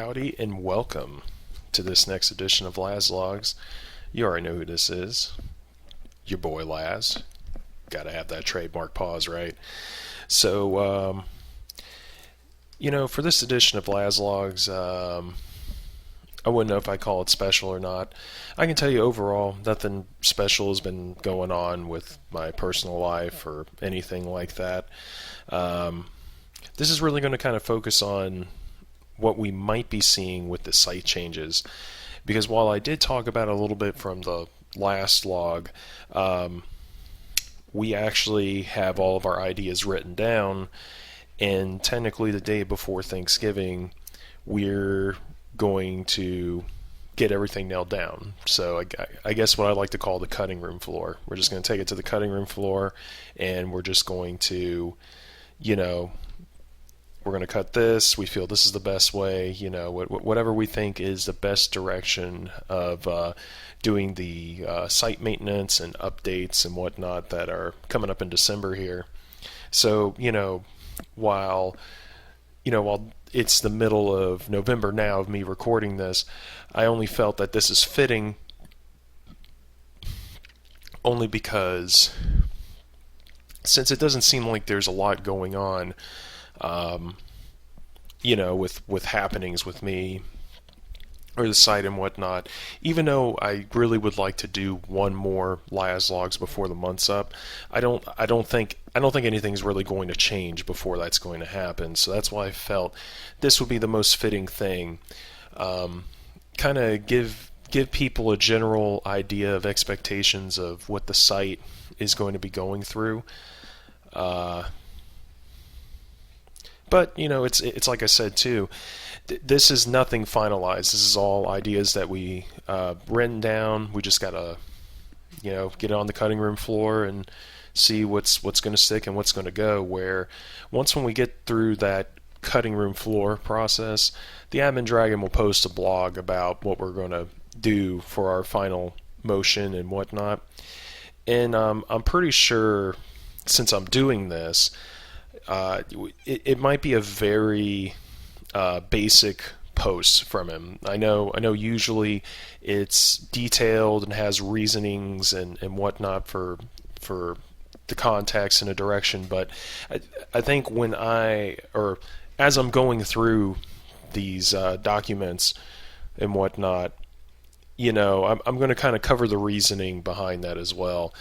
howdy, and welcome to this next edition of Lazz Logs. You already know who this is. Your boy Lazz. Gotta have that trademark pause, right? So, for this edition of Lazz Logs, I wouldn't know if I call it special or not. I can tell you overall, nothing special has been going on with my personal life or anything like that. This is really going to kind of focus on what we might be seeing with the site changes, because while I did talk about it a little bit from the last log, we actually have all of our ideas written down, and technically the day before Thanksgiving we're going to get everything nailed down. So I guess what I like to call the cutting room floor. We're just going to take it to the cutting room floor, and we're just going to, we're going to cut this. We feel this is the best way, whatever we think is the best direction of doing the site maintenance and updates and whatnot that are coming up in December here. So, while it's the middle of November now of me recording this, I only felt that this is fitting only because since it doesn't seem like there's a lot going on, with happenings with me or the site and whatnot, even though I really would like to do one more Lazz Logs before the month's up, I don't think anything's really going to change before that's going to happen. So that's why I felt this would be the most fitting thing. Kind of give people a general idea of expectations of what the site is going to be going through. But it's like I said too. This is nothing finalized. This is all ideas that we written down. We just gotta, get it on the cutting room floor and see what's going to stick and what's going to go. When we get through that cutting room floor process, the AdminDragon will post a blog about what we're going to do for our final motion and whatnot. And I'm pretty sure, since I'm doing this, it might be a very basic post from him. I know usually it's detailed and has reasonings and whatnot for the context and a direction, but I think as I'm going through these documents and whatnot, I'm going to kind of cover the reasoning behind that as well,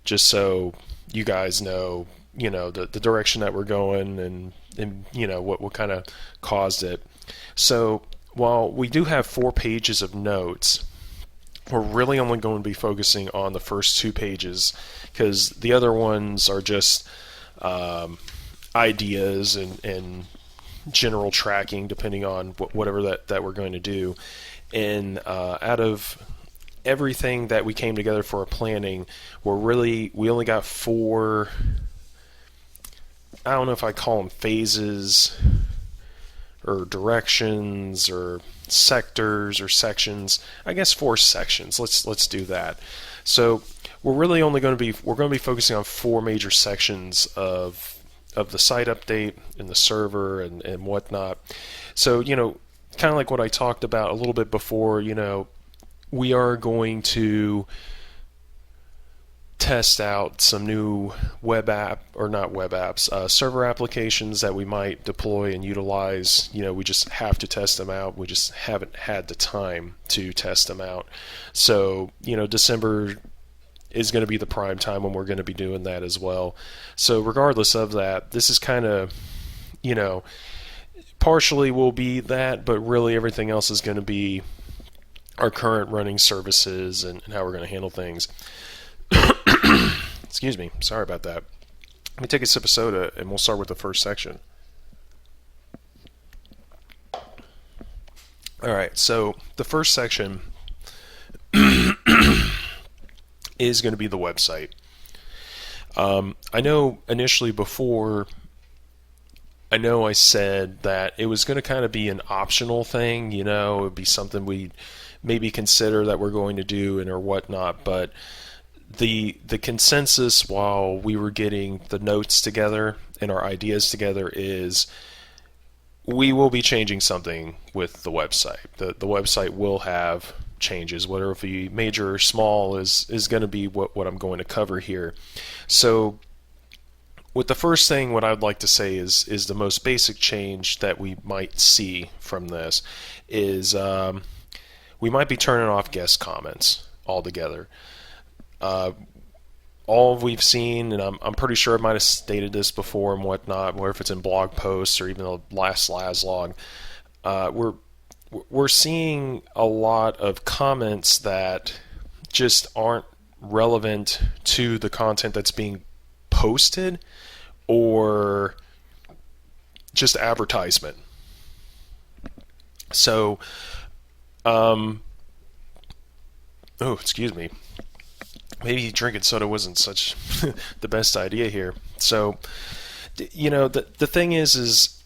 just so you guys know, the direction that we're going and what kind of caused it. So while we do have 4 pages of notes, we're really only going to be focusing on the first 2 pages, because the other ones are just ideas and general tracking depending on whatever that we're going to do. And out of everything that we came together for our planning, we only got 4, I don't know if I call them phases or directions or sectors or sections. I guess 4 sections. Let's do that. So we're really only going to be focusing on 4 major sections of the site update and the server and whatnot. So kind of like what I talked about a little bit before. We are going to test out some new server applications that we might deploy and utilize. We just have to test them out. We just haven't had the time to test them out. So, December is going to be the prime time when we're going to be doing that as well. So regardless of that, this is kind of, partially will be that, but really everything else is going to be our current running services and how we're going to handle things. Excuse me, sorry about that. Let me take a sip of soda and we'll start with the first section. Alright, so the first section is going to be the website. I know initially before, I said that it was going to kind of be an optional thing, it would be something we'd maybe consider that we're going to do or whatnot, but the consensus while we were getting the notes together and our ideas together is we will be changing something with the website. The website will have changes, whether it be major or small is going to be what I'm going to cover here. So with the first thing, what I'd like to say is the most basic change that we might see from this is we might be turning off guest comments altogether. All we've seen, and I'm pretty sure I might have stated this before and whatnot, whether if it's in blog posts or even the last Lazz log, we're seeing a lot of comments that just aren't relevant to the content that's being posted, or just advertisement. So, excuse me. Maybe drinking soda wasn't such the best idea here. So, the thing is,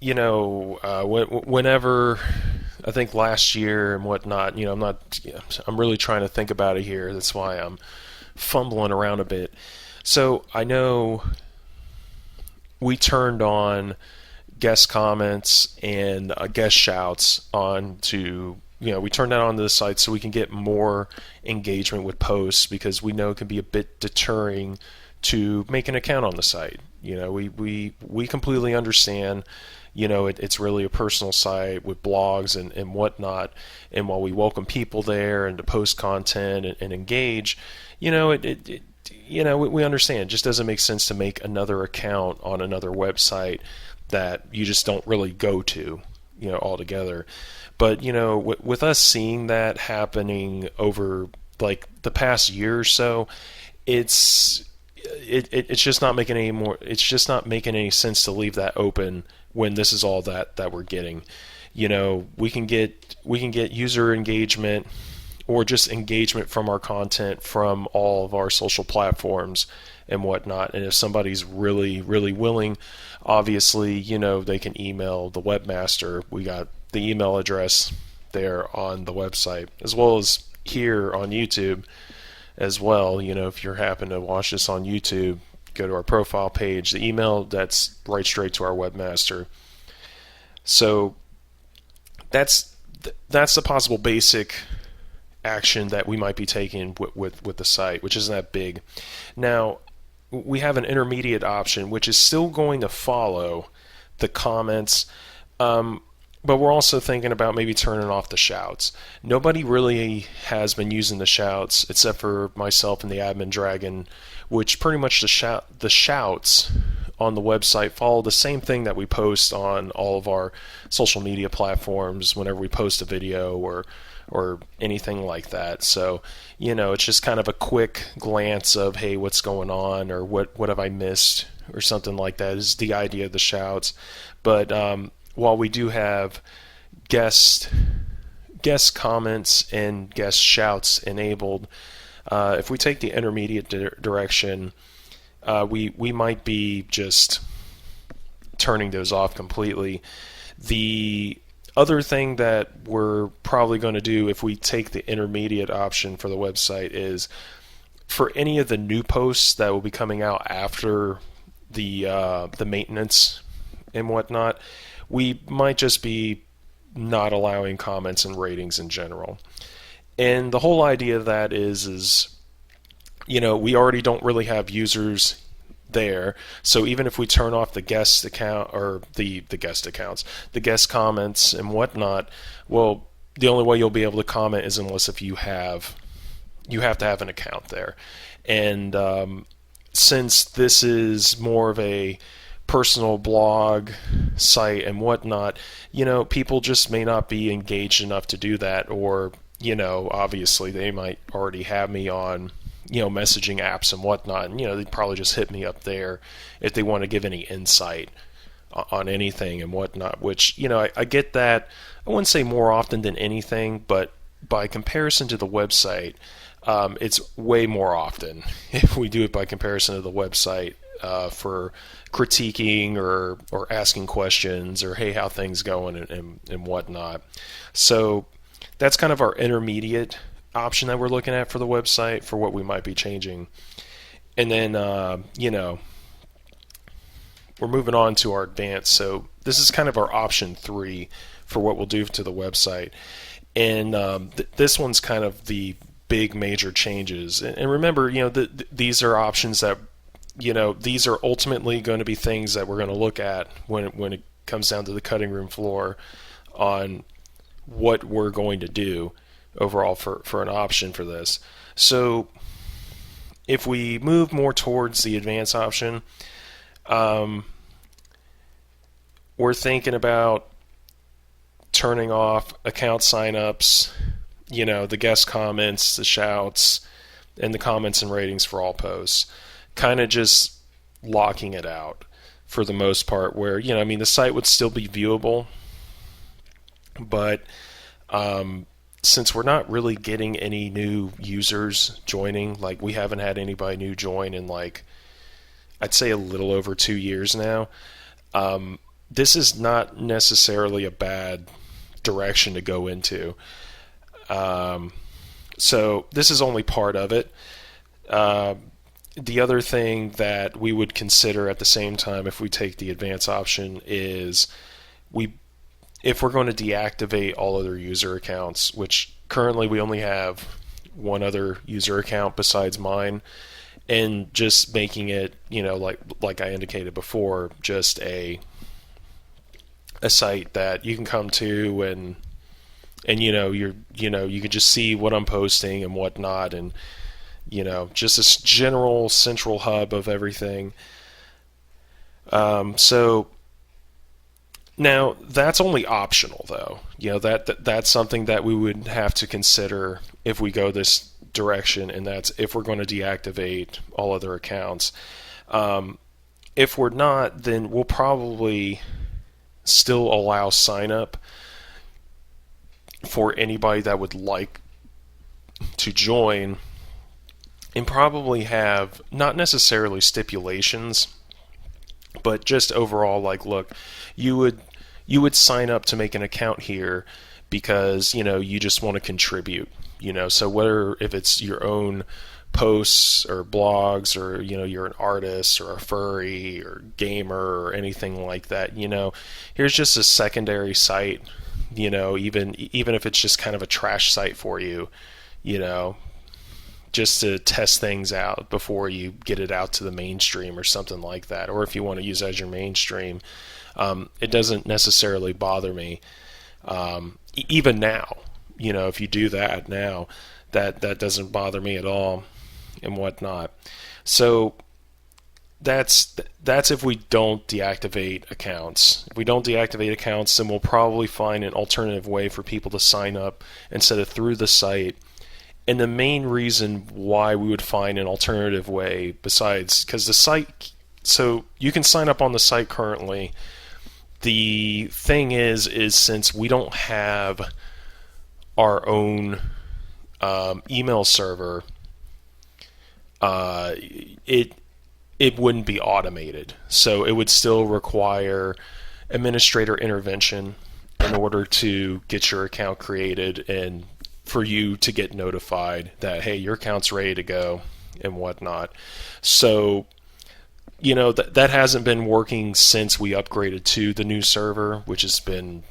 whenever I think last year and whatnot, I'm really trying to think about it here. That's why I'm fumbling around a bit. So I know we turned on guest comments and guest shouts on to. We turn that on to the site so we can get more engagement with posts, because we know it can be a bit deterring to make an account on the site. We completely understand, it's really a personal site with blogs and whatnot, and while we welcome people there and to post content and engage, we understand it just doesn't make sense to make another account on another website that you just don't really go to, altogether. But with us seeing that happening over like the past year or so, it's just not making any more. It's just not making any sense to leave that open when this is all that we're getting. We can get user engagement or just engagement from our content from all of our social platforms and whatnot. And if somebody's really, really willing, obviously, they can email the webmaster. We got the email address there on the website, as well as here on YouTube as well. If you happen to watch this on YouTube, go to our profile page, the email, that's right straight to our webmaster. So that's the possible basic action that we might be taking with the site, which isn't that big. Now, we have an intermediate option, which is still going to follow the comments, but we're also thinking about maybe turning off the shouts. Nobody really has been using the shouts except for myself and the AdminDragon, which pretty much the shouts on the website follow the same thing that we post on all of our social media platforms whenever we post a video or anything like that. So, it's just kind of a quick glance of, hey, what's going on, or what have I missed, or something like that is the idea of the shouts. But while we do have guest comments and guest shouts enabled, if we take the intermediate direction, we might be just turning those off completely. The other thing that we're probably going to do if we take the intermediate option for the website is, for any of the new posts that will be coming out after the maintenance and whatnot, we might just be not allowing comments and ratings in general. And the whole idea of that is we already don't really have users there. So even if we turn off the guest account, or the guest accounts, the guest comments and whatnot, well, the only way you'll be able to comment is unless if you have to have an account there. And since this is more of a personal blog site and whatnot, people just may not be engaged enough to do that, or obviously they might already have me on messaging apps and whatnot, and they'd probably just hit me up there if they want to give any insight on anything and whatnot, which I get that. I wouldn't say more often than anything, but by comparison to the website, it's way more often if we do it by comparison to the website, for critiquing or asking questions, or hey, how things going and whatnot. So that's kind of our intermediate option that we're looking at for the website for what we might be changing. And then we're moving on to our advanced. So this is kind of our option 3 for what we'll do to the website. And this one's kind of the big major changes. And remember, these are options that, these are ultimately going to be things that we're going to look at when it comes down to the cutting room floor on what we're going to do overall for an option for this. So if we move more towards the advanced option, we're thinking about turning off account signups, the guest comments, the shouts, and the comments and ratings for all posts. Kind of just locking it out for the most part, where, the site would still be viewable, but since we're not really getting any new users joining, like we haven't had anybody new join in I'd say a little over 2 years now, this is not necessarily a bad direction to go into. So this is only part of it. The other thing that we would consider at the same time if we take the advanced option is if we're going to deactivate all other user accounts, which currently we only have one other user account besides mine, and just making it, like I indicated before, just a site that you can come to and you can just see what I'm posting and whatnot, and just this general central hub of everything. So now that's only optional, though. That's something that we would have to consider if we go this direction, and that's if we're going to deactivate all other accounts. If we're not, then we'll probably still allow sign up for anybody that would like to join, and probably have not necessarily stipulations, but just overall, look, you would sign up to make an account here because you just want to contribute, so whether if it's your own posts or blogs, or you're an artist or a furry or gamer or anything like that, here's just a secondary site, even if it's just kind of a trash site for you, just to test things out before you get it out to the mainstream or something like that. Or if you want to use it as your mainstream, it doesn't necessarily bother me. Even now, if you do that now, that doesn't bother me at all and whatnot. So that's if we don't deactivate accounts. If we don't deactivate accounts, then we'll probably find an alternative way for people to sign up instead of through the site. And the main reason why we would find an alternative way, besides because the site, so you can sign up on the site currently. The thing is since we don't have our own email server, it wouldn't be automated. So it would still require administrator intervention in order to get your account created and for you to get notified that, hey, your account's ready to go and whatnot. So, that hasn't been working since we upgraded to the new server, which has been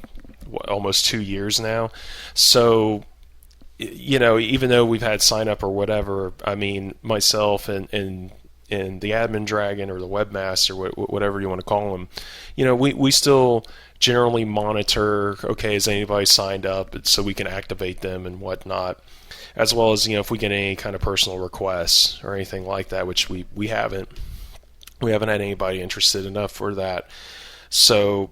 almost 2 years now. So, even though we've had sign up or whatever, I mean, myself and the AdminDragon or the webmaster, whatever you want to call them, we still generally monitor, okay, has anybody signed up, so we can activate them and whatnot, as well as, if we get any kind of personal requests or anything like that, which we haven't. We haven't had anybody interested enough for that. So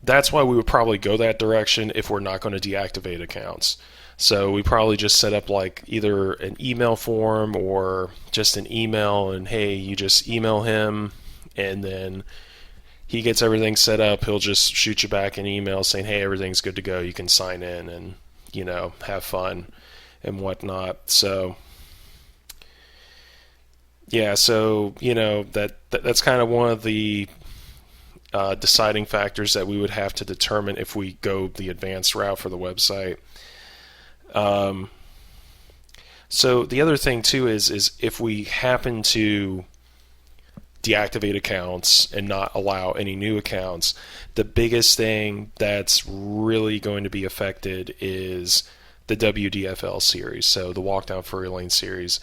that's why we would probably go that direction if we're not going to deactivate accounts. So we probably just set up either an email form or just an email, and hey, you just email him, and then he gets everything set up. He'll just shoot you back an email saying, hey, everything's good to go. You can sign in and, have fun and whatnot. So, yeah, so, that's kind of one of the deciding factors that we would have to determine if we go the advanced route for the website. So the other thing too is if we happen to deactivate accounts and not allow any new accounts, the biggest thing that's really going to be affected is the WDFL series, so the Walk Down Furry Lane series.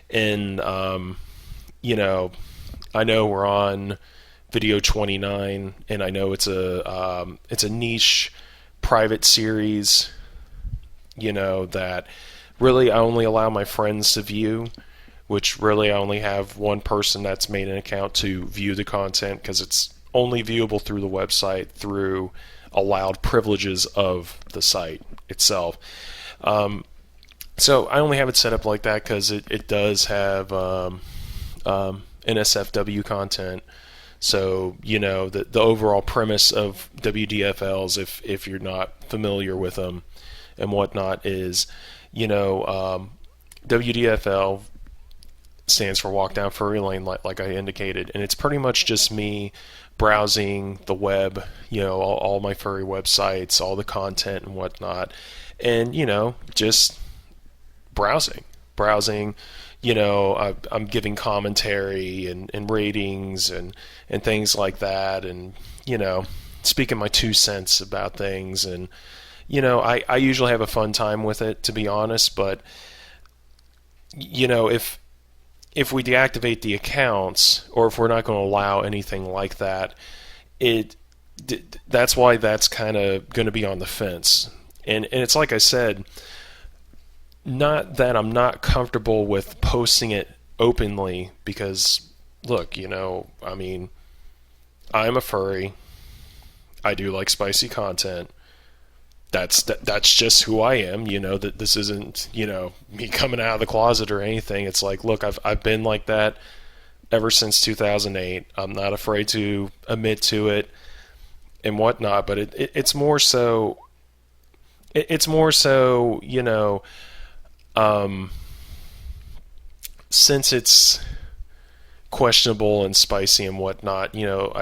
And, you know, I know we're on video 29, and I know it's a niche private series, you know, that really I only allow my friends to view, which really I only have one person that's made an account to view the content, because it's only viewable through the website through allowed privileges of the site itself. So I only have it set up like that because it does have NSFW content. So, you know, the overall premise of WDFLs, if you're not familiar with them and whatnot, is, you know, WDFL stands for Walk Down Furry Lane, like I indicated, and it's pretty much just me browsing the web, you know, all my furry websites, all the content and whatnot, and, you know, just browsing, you know, I'm giving commentary and ratings and things like that, and, you know, speaking my 2 cents about things. And, you know, I usually have a fun time with it, to be honest, but, you know, if we deactivate the accounts, or if we're not going to allow anything like that, that's why that's kind of going to be on the fence. And it's like I said, not that I'm not comfortable with posting it openly, because, look, you know, I mean, I'm a furry. I do like spicy content. That's just who I am, you know, that this isn't, you know, me coming out of the closet or anything. It's like, look, I've been like that ever since 2008. I'm not afraid to admit to it and whatnot, but it's more so, you know, since it's questionable and spicy and whatnot, you know,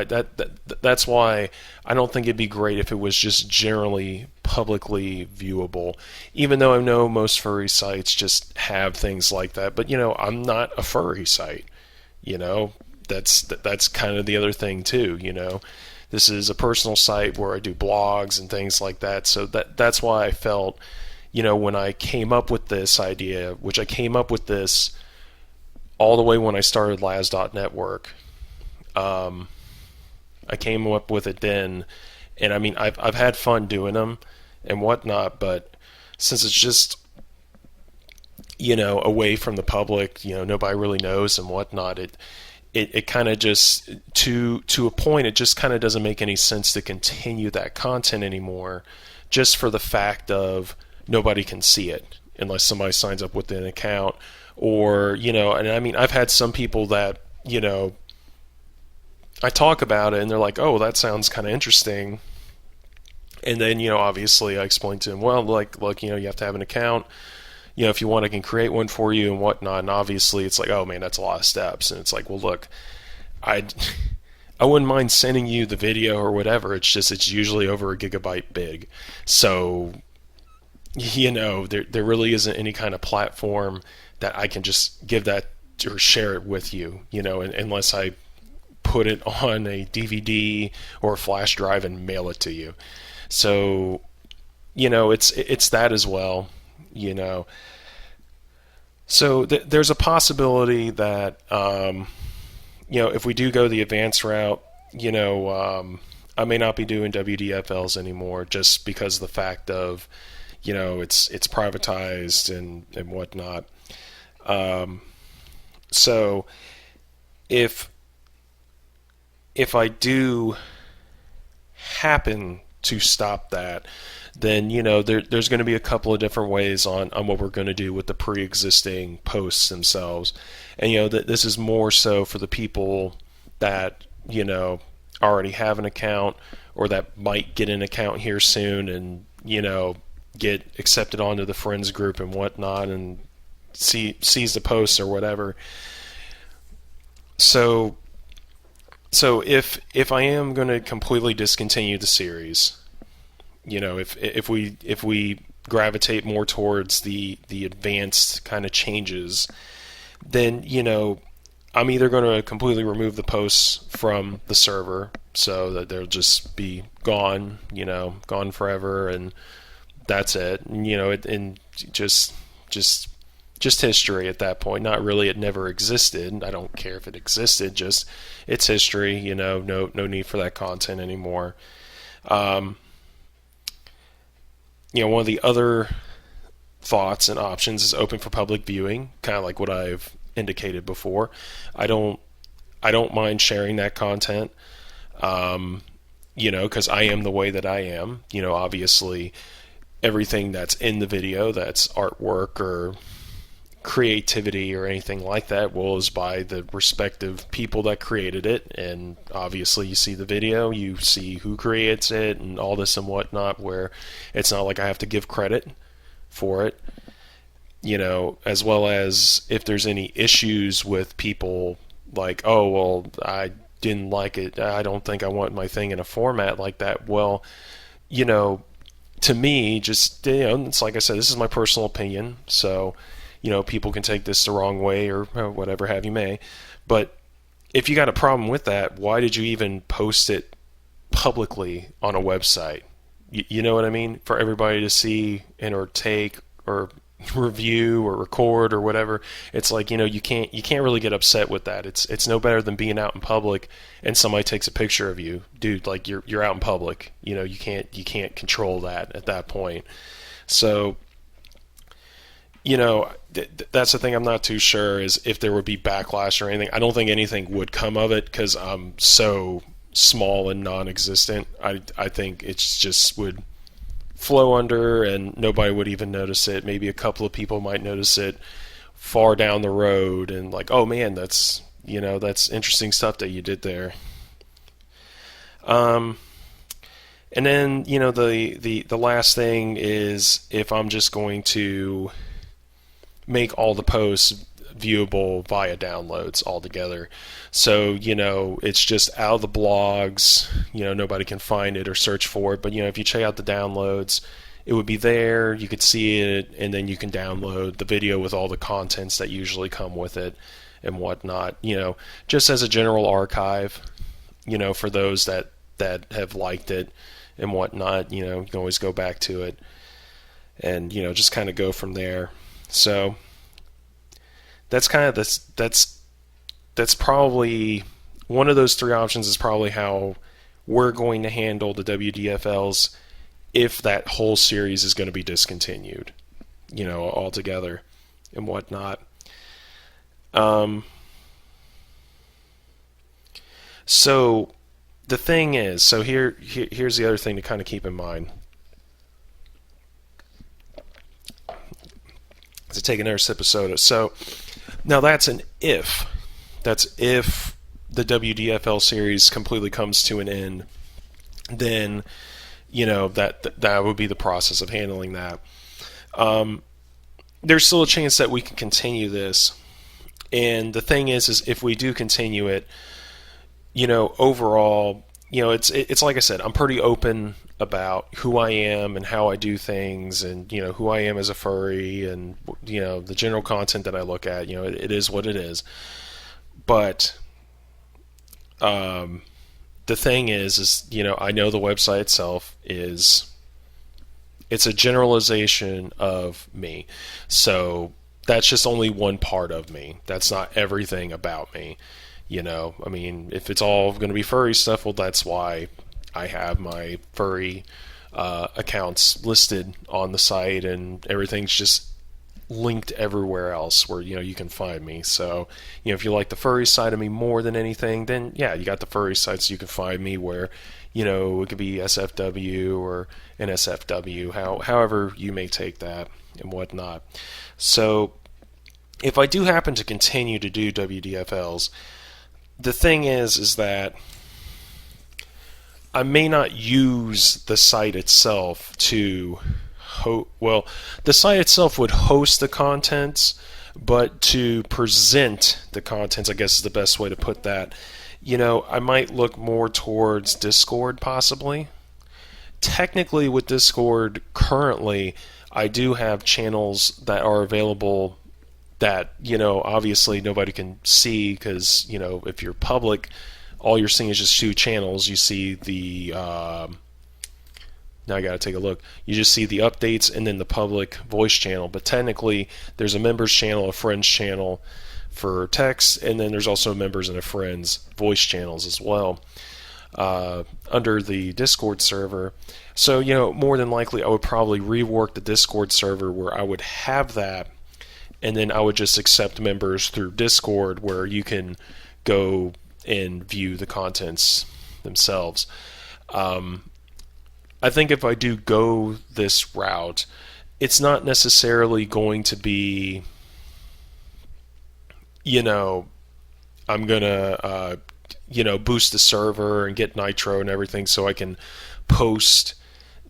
that's why I don't think it'd be great if it was just generally publicly viewable, even though I know most furry sites just have things like that. But, you know, I'm not a furry site, you know, that's kind of the other thing too, you know. This is a personal site where I do blogs and things like that, so that's why I felt, you know, when I came up with this idea, which I came up with this all the way when I started Lazz.network, I came up with it then, and I mean, I've had fun doing them and whatnot, but since it's just, you know, away from the public, you know, nobody really knows and whatnot, it kind of just, to a point, it just kind of doesn't make any sense to continue that content anymore, just for the fact of nobody can see it unless somebody signs up with an account. Or, you know, and I mean, I've had some people that, you know, I talk about it and they're like, oh, that sounds kind of interesting. And then, you know, obviously I explain to them, well, like, look, you know, you have to have an account. You know, if you want, I can create one for you and whatnot. And obviously it's like, oh man, that's a lot of steps. And it's like, well, look, I wouldn't mind sending you the video or whatever. It's just, it's usually over a gigabyte big. So, you know, there really isn't any kind of platform that I can just give that or share it with you, you know, unless I put it on a DVD or a flash drive and mail it to you. So, you know, it's that as well, you know. So there's a possibility that, you know, if we do go the advanced route, you know, I may not be doing WDFLs anymore, just because of the fact of, you know, it's privatized and whatnot. So if I do happen to stop that, then, you know, there's going to be a couple of different ways on what we're going to do with the pre-existing posts themselves. And, you know, this is more so for the people that, you know, already have an account, or that might get an account here soon and, you know, get accepted onto the friends group and whatnot, and sees the posts or whatever. So if I am going to completely discontinue the series, you know, if we gravitate more towards the advanced kind of changes, then, you know, I'm either going to completely remove the posts from the server so that they'll just be gone, gone forever, and that's it. And just history at that point. Not really, it never existed. I don't care if it existed. Just it's history. No need for that content anymore. One of the other thoughts and options is open for public viewing, kind of like what I've indicated before. I don't mind sharing that content, because I am the way that I am. Obviously, everything that's in the video, that's artwork or creativity or anything like that, is by the respective people that created it. And obviously, you see the video, you see who creates it, and all this and whatnot. Where it's not like I have to give credit for it. As well as if there's any issues with people like, oh, well, I didn't like it, I don't think I want my thing in a format like that. Well, to me, just, it's like I said, this is my personal opinion, so, people can take this the wrong way or whatever have you may. But if you got a problem with that, why did you even post it publicly on a website? You know what I mean? For everybody to see and or take or review or record or whatever. It's like, you can't really get upset with that. It's no better than being out in public and somebody takes a picture of you. Dude, like you're out in public. You can't control that at that point. So, that's the thing I'm not too sure is if there would be backlash or anything. I don't think anything would come of it because I'm so small and non-existent. I think it's just would flow under and nobody would even notice it. Maybe a couple of people might notice it far down the road and like, oh man, that's interesting stuff that you did there. And then the last thing is if I'm just going to make all the posts viewable via downloads altogether. So, it's just out of the blogs, nobody can find it or search for it. But, if you check out the downloads, it would be there, you could see it, and then you can download the video with all the contents that usually come with it and whatnot, just as a general archive, for those that have liked it and whatnot, you can always go back to it and, just kind of go from there. So that's kind of that's probably one of those three options is probably how we're going to handle the WDFLs if that whole series is going to be discontinued, altogether and whatnot. So the thing is, here's the other thing to kind of keep in mind. To take another sip of soda. So now that's an if. That's if the WDFL series completely comes to an end. Then, that would be the process of handling that. There's still a chance that we can continue this. And the thing is if we do continue it, overall, it's like I said, I'm pretty open about who I am and how I do things and, who I am as a furry and, the general content that I look at, it is what it is. But, the thing is, I know the website itself it's a generalization of me. So that's just only one part of me. That's not everything about me. If it's all going to be furry stuff, well, that's why I have my furry accounts listed on the site, and everything's just linked everywhere else where you can find me. So if you like the furry side of me more than anything, then yeah, you got the furry sites you can find me where it could be SFW or NSFW, however you may take that and whatnot. So if I do happen to continue to do WDFLs, the thing is that I may not use the site itself to the site itself would host the contents, but to present the contents, I guess is the best way to put that. I might look more towards Discord possibly. Technically with Discord currently, I do have channels that are available that, obviously nobody can see, because, if you're public, all you're seeing is just two channels. You see the, now I got to take a look. You just see the updates and then the public voice channel. But technically, there's a members channel, a friends channel for text, and then there's also members and a friends voice channels as well under the Discord server. So, more than likely, I would probably rework the Discord server where I would have that, and then I would just accept members through Discord where you can go and view the contents themselves. I think if I do go this route, it's not necessarily going to be, I'm going to, boost the server and get nitro and everything so I can post,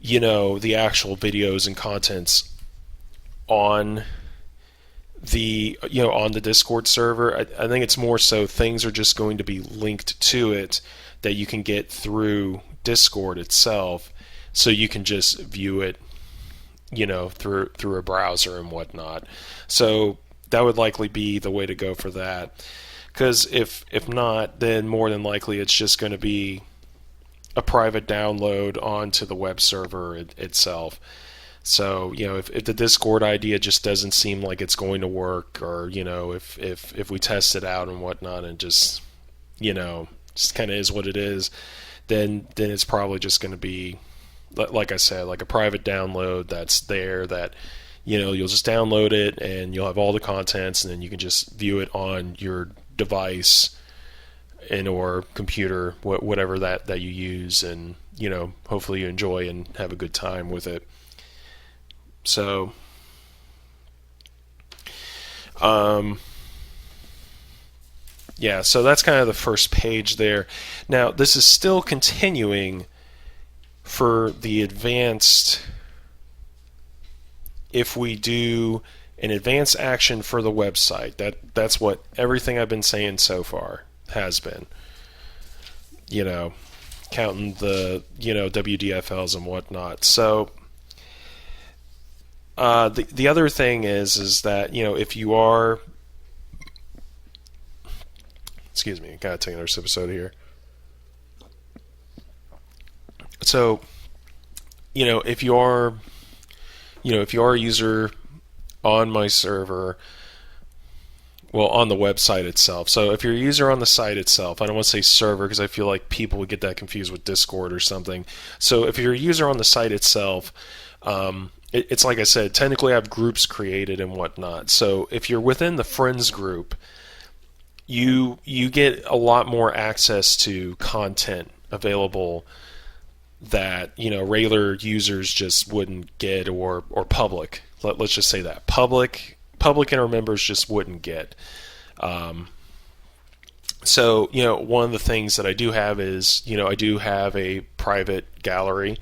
the actual videos and contents on the, on the Discord server. I think it's more so things are just going to be linked to it that you can get through Discord itself. So you can just view it, through a browser and whatnot. So that would likely be the way to go for that. Because if not, then more than likely it's just going to be a private download onto the web server itself. So, if the Discord idea just doesn't seem like it's going to work, or, if we test it out and whatnot and just, just kind of is what it is, then it's probably just going to be, like I said, like a private download that's there that, you'll just download it and you'll have all the contents, and then you can just view it on your device and or computer, whatever that you use, and, hopefully you enjoy and have a good time with it. So, yeah, so that's kind of the first page there. Now, this is still continuing for the advanced. If we do an advanced action for the website, that's what everything I've been saying so far has been. Counting the, WDFLs and whatnot. So, the other thing is that, if you are, excuse me, gotta take another sip of soda here. So, if you are, a user on my server, well, on the website itself. So if you're a user on the site itself, I don't want to say server because I feel like people would get that confused with Discord or something. So if you're a user on the site itself, it's like I said, technically I have groups created and whatnot. So if you're within the friends group, you get a lot more access to content available that, regular users just wouldn't get, or public. Let's just say that. Public and our members just wouldn't get. So, one of the things that I do have is, I do have a private gallery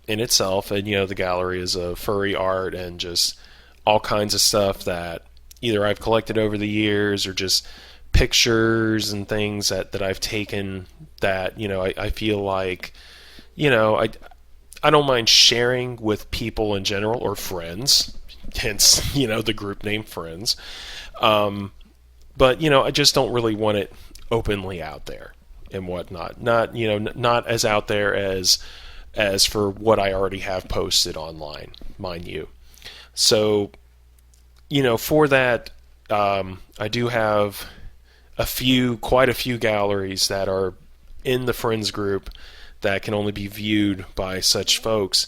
in itself, and, the gallery is of furry art and just all kinds of stuff that either I've collected over the years or just pictures and things that I've taken that, I feel like, I don't mind sharing with people in general, or friends, hence, the group name Friends. But, I just don't really want it openly out there and whatnot. Not, not as out there as for what I already have posted online, mind you. So, for that, I do have quite a few galleries that are in the Friends group that can only be viewed by such folks.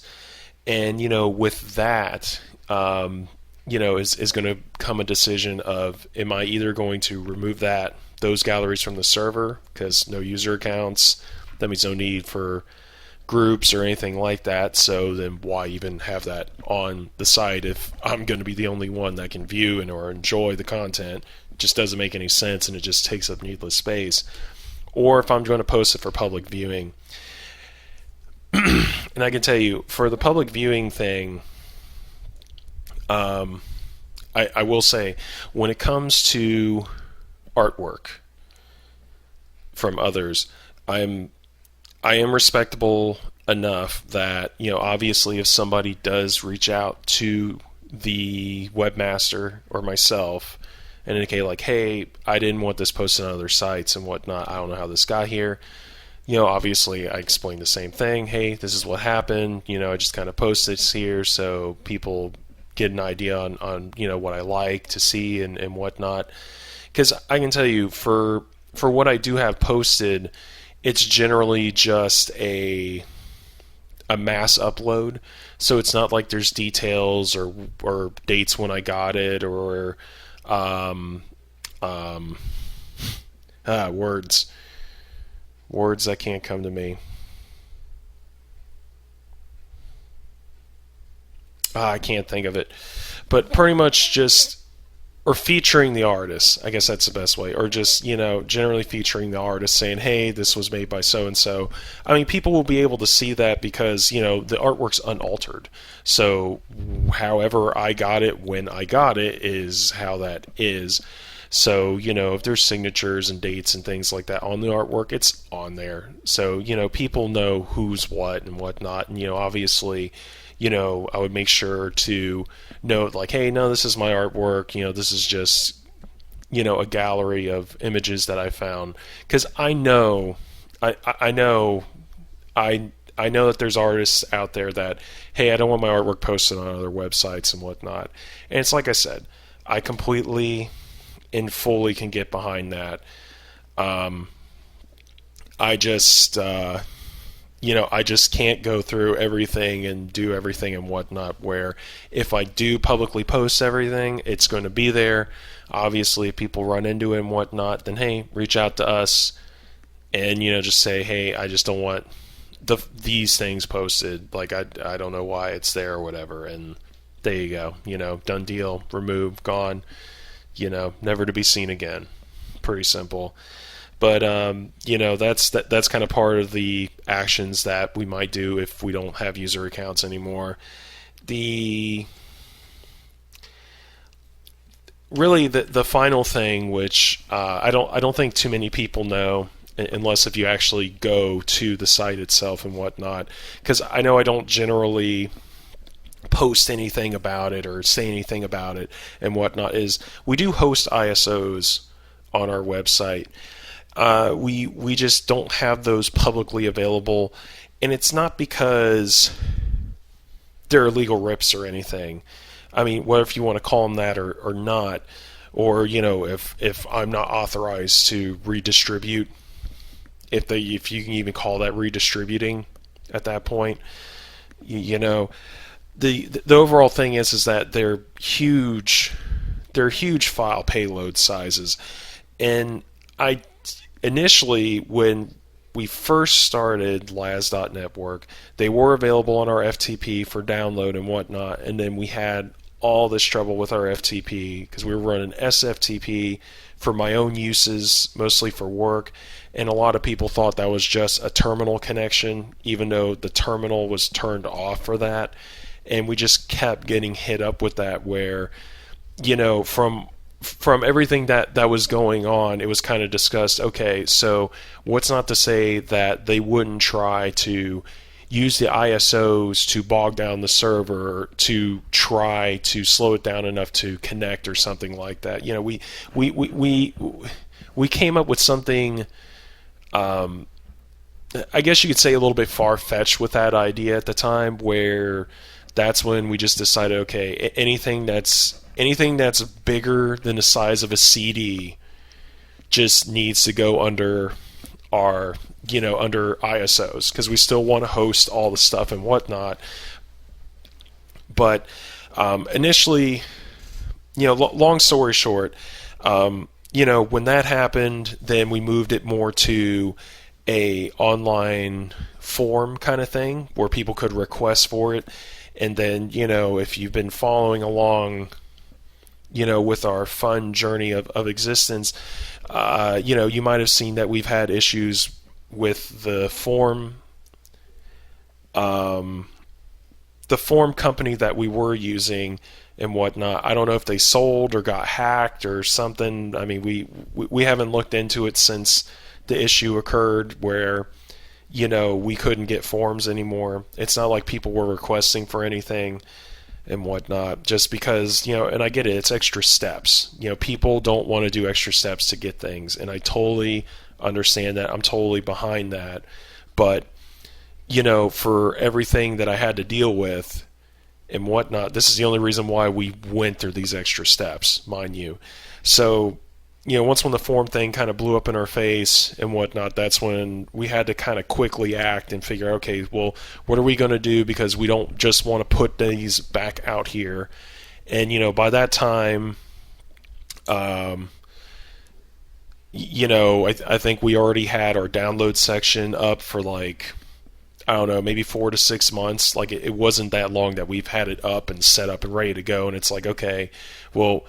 And, with that, is going to come a decision of, am I either going to remove those galleries from the server, because no user accounts, that means no need for groups or anything like that, so then why even have that on the site if I'm going to be the only one that can view and or enjoy the content? It just doesn't make any sense, and it just takes up needless space. Or if I'm going to post it for public viewing. And I can tell you, for the public viewing thing, I will say, when it comes to artwork from others, I am respectable enough that, obviously if somebody does reach out to the webmaster or myself and indicate like, hey, I didn't want this posted on other sites and whatnot. I don't know how this got here. Obviously I explained the same thing. Hey, this is what happened. I just kind of post this here so people get an idea on what I like to see and whatnot. Because I can tell you, for what I do have posted, it's generally just a mass upload. So it's not like there's details or dates when I got it or words that can't come to me. I can't think of it. But pretty much just, or featuring the artist. I guess that's the best way. Or just, generally featuring the artist saying, hey, this was made by so-and-so. I mean, people will be able to see that because, the artwork's unaltered. So however I got it when I got it is how that is. So, if there's signatures and dates and things like that on the artwork, it's on there. So, people know who's what and whatnot. And, obviously, I would make sure to note like, hey, no, this is my artwork. This is just, a gallery of images that I found. Because I know that there's artists out there that, hey, I don't want my artwork posted on other websites and whatnot. And it's like I said, I completely and fully can get behind that. I just can't go through everything and do everything and whatnot, where if I do publicly post everything, it's going to be there. Obviously, if people run into it and whatnot, then hey, reach out to us and, just say, hey, I just don't want these things posted. Like, I don't know why it's there or whatever. And there you go. Done deal, removed, gone. Never to be seen again. Pretty simple. But that's kind of part of the actions that we might do if we don't have user accounts anymore. The final thing, which I don't think too many people know, unless if you actually go to the site itself and whatnot, because I know I don't generally post anything about it or say anything about it and whatnot, is we do host ISOs on our website. We just don't have those publicly available, and it's not because they're illegal rips or anything. I mean, whether if you want to call them that or not, or if I'm not authorized to redistribute, if you can even call that redistributing at that point, the overall thing is that they're huge file payload sizes. And initially, when we first started Lazz.network, they were available on our FTP for download and whatnot, and then we had all this trouble with our FTP because we were running SFTP for my own uses, mostly for work, and a lot of people thought that was just a terminal connection, even though the terminal was turned off for that. And we just kept getting hit up with that, where from everything that was going on, it was kind of discussed, okay, so what's not to say that they wouldn't try to use the ISOs to bog down the server, to try to slow it down enough to connect or something like that. We came up with something, I guess you could say a little bit far-fetched with that idea at the time, where that's when we just decided, okay, anything that's bigger than the size of a CD just needs to go under our, under ISOs, because we still want to host all the stuff and whatnot. But initially, long story short, when that happened, then we moved it more to a online form kind of thing where people could request for it. And then, if you've been following along, with our fun journey of existence, you might have seen that we've had issues with the form company that we were using and whatnot. I don't know if they sold or got hacked or something. I mean, we haven't looked into it since the issue occurred where we couldn't get forms anymore. It's not like people were requesting for anything. and whatnot, just because, and I get it, it's extra steps. People don't want to do extra steps to get things, and I totally understand that. I'm totally behind that. But, for everything that I had to deal with and whatnot, this is the only reason why we went through these extra steps, mind you. So, once when the form thing kind of blew up in our face and whatnot, that's when we had to kind of quickly act and figure, okay, well, what are we going to do? Because we don't just want to put these back out here. And, by that time, I think we already had our download section up for like, I don't know, maybe 4 to 6 months. Like it wasn't that long that we've had it up and set up and ready to go. And it's like, okay, well,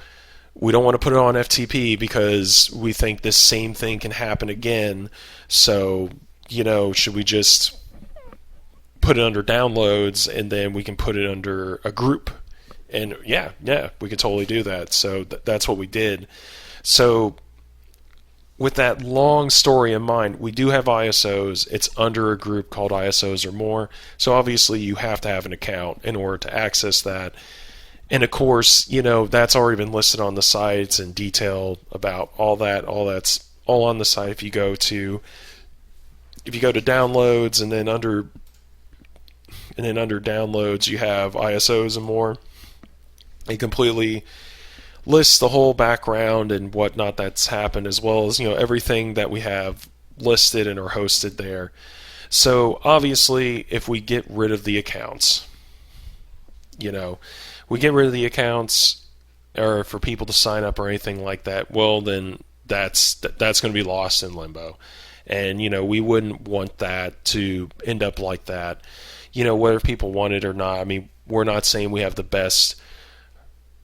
we don't want to put it on FTP because we think this same thing can happen again. So, should we just put it under downloads and then we can put it under a group? And yeah, we could totally do that. So that's what we did. So with that long story in mind, we do have ISOs. It's under a group called ISOs or more. So obviously you have to have an account in order to access that. And of course, that's already been listed on the sites and detailed about all that. All that's all on the site. If you go to downloads and then under downloads, you have ISOs and more. It completely lists the whole background and whatnot that's happened, as well as everything that we have listed and are hosted there. So obviously, if we get rid of the accounts, or for people to sign up or anything like that, well, then that's going to be lost in limbo. And, we wouldn't want that to end up like that. Whether people want it or not, I mean, we're not saying we have the best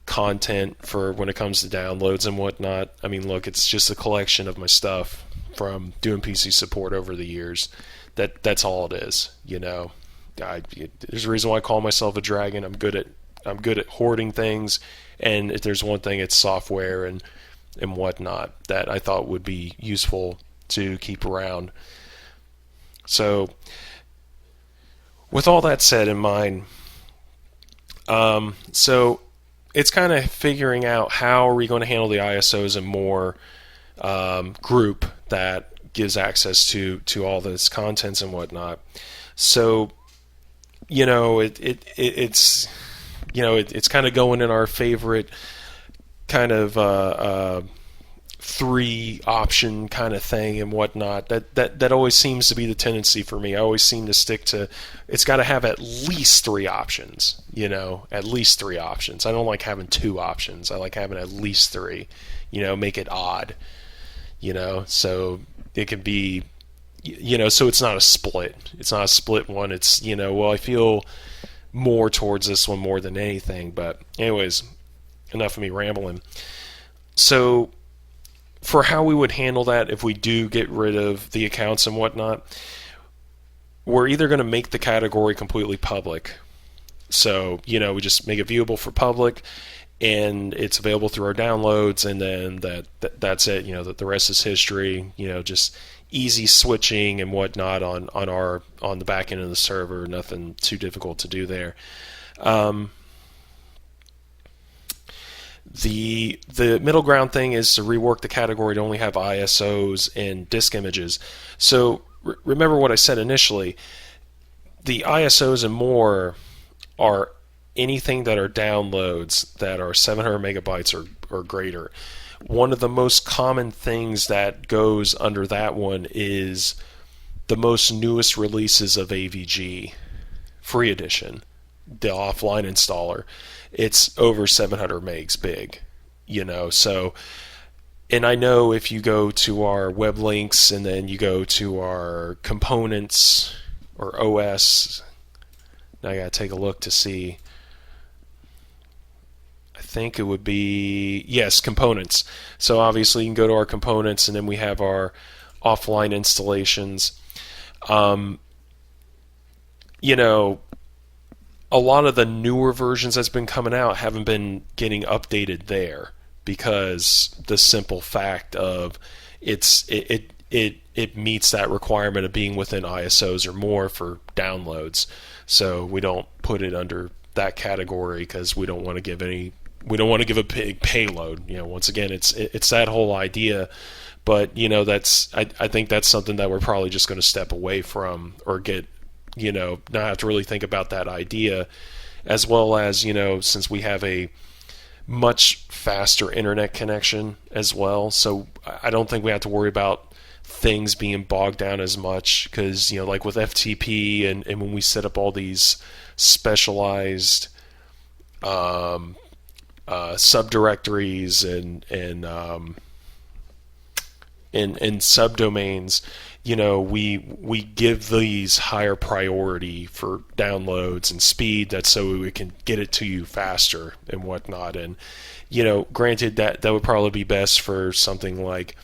content for when it comes to downloads and whatnot. I mean, look, it's just a collection of my stuff from doing PC support over the years. That's all it is, There's a reason why I call myself a dragon. I'm good at hoarding things, and if there's one thing, it's software and whatnot that I thought would be useful to keep around. So, with all that said in mind, so it's kind of figuring out how are we going to handle the ISOs and more group that gives access to all this contents and whatnot. So, it's kind of going in our favorite kind of 3 option kind of thing and whatnot. That always seems to be the tendency for me. I always seem to stick to, it's got to have at least 3 options, at least 3 options. I don't like having 2 options. I like having at least 3, make it odd, so it could be, so it's not a split. It's not a split one. It's, well, I feel more towards this one more than anything. But anyways, enough of me rambling. So for how we would handle that if we do get rid of the accounts and whatnot, we're either going to make the category completely public. So, we just make it viewable for public, and it's available through our downloads, and then that's it. The rest is history. Just easy switching and whatnot on the back end of the server. Nothing too difficult to do there. The middle ground thing is to rework the category to only have ISOs and disk images. So remember what I said initially. The ISOs and more are anything that are downloads that are 700 megabytes or greater. One of the most common things that goes under that one is the most newest releases of AVG Free Edition, the offline installer. It's over 700 megs big, so, and I know if you go to our web links and then you go to our components or OS, now I gotta take a look to see. I think it would be, yes, components. So obviously you can go to our components, and then we have our offline installations. A lot of the newer versions that's been coming out haven't been getting updated there because the simple fact of it meets that requirement of being within ISOs or more for downloads. So we don't put it under that category because we don't want to give a big payload. Once again, it's that whole idea. But I think that's something that we're probably just going to step away from, or get not have to really think about that idea, as well as since we have a much faster internet connection as well, so I don't think we have to worry about things being bogged down as much, because like with FTP and when we set up all these specialized subdirectories and subdomains, we give these higher priority for downloads and speed, that's so we can get it to you faster and whatnot. And granted, that would probably be best for something like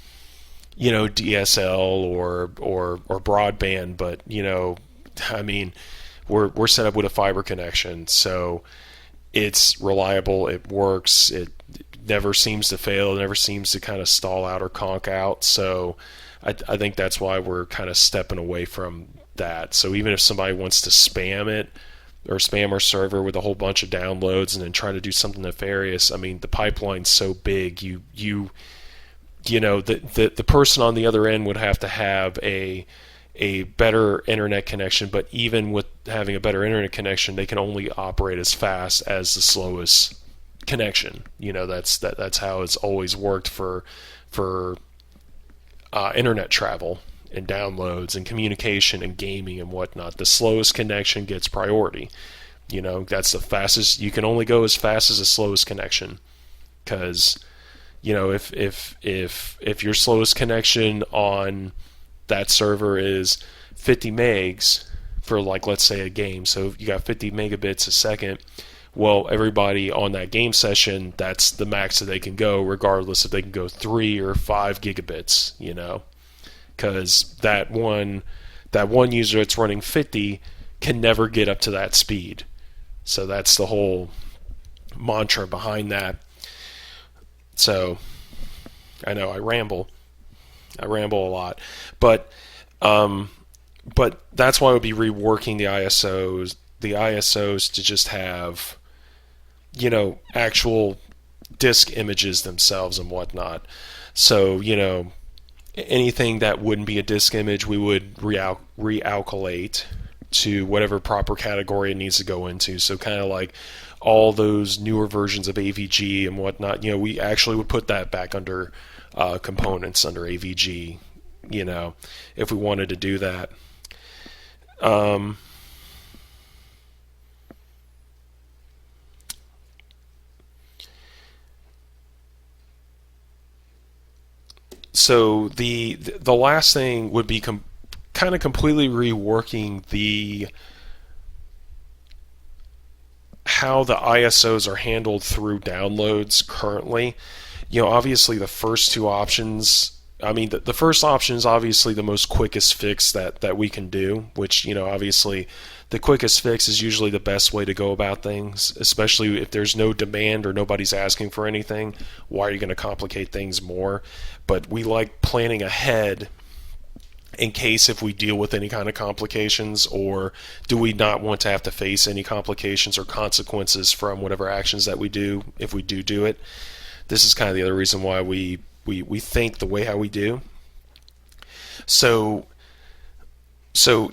DSL or broadband, but I mean, we're set up with a fiber connection, so it's reliable, it works, it never seems to fail, it never seems to kind of stall out or conk out. So I think that's why we're kind of stepping away from that. So even if somebody wants to spam it, or spam our server with a whole bunch of downloads and then try to do something nefarious, I mean, the pipeline's so big, the person on the other end would have to have a better internet connection. But even with having a better internet connection, they can only operate as fast as the slowest connection. That's how it's always worked for internet travel and downloads and communication and gaming and whatnot. The slowest connection gets priority. That's the fastest. You can only go as fast as the slowest connection, because if your slowest connection on that server is 50 megs for, like, let's say a game, so you got 50 megabits a second, well, everybody on that game session, that's the max that they can go, regardless if they can go 3 or 5 gigabits, because that one user that's running 50 can never get up to that speed. So that's the whole mantra behind that. So I know I ramble a lot, but that's why I would be reworking the ISOs to just have actual disk images themselves and whatnot. So anything that wouldn't be a disk image, we would realkylate to whatever proper category it needs to go into. So kind of like all those newer versions of AVG and whatnot, we actually would put that back under components under AVG, if we wanted to do that. So the last thing would be kind of completely reworking how the ISOs are handled through downloads currently. Obviously the first two options, I mean, the first option is obviously the most quickest fix that we can do, which, obviously the quickest fix is usually the best way to go about things, especially if there's no demand or nobody's asking for anything. Why are you going to complicate things more? But we like planning ahead in case if we deal with any kind of complications, or do we not want to have to face any complications or consequences from whatever actions that we do if we do it. This is kind of the other reason why we think the way how we do. So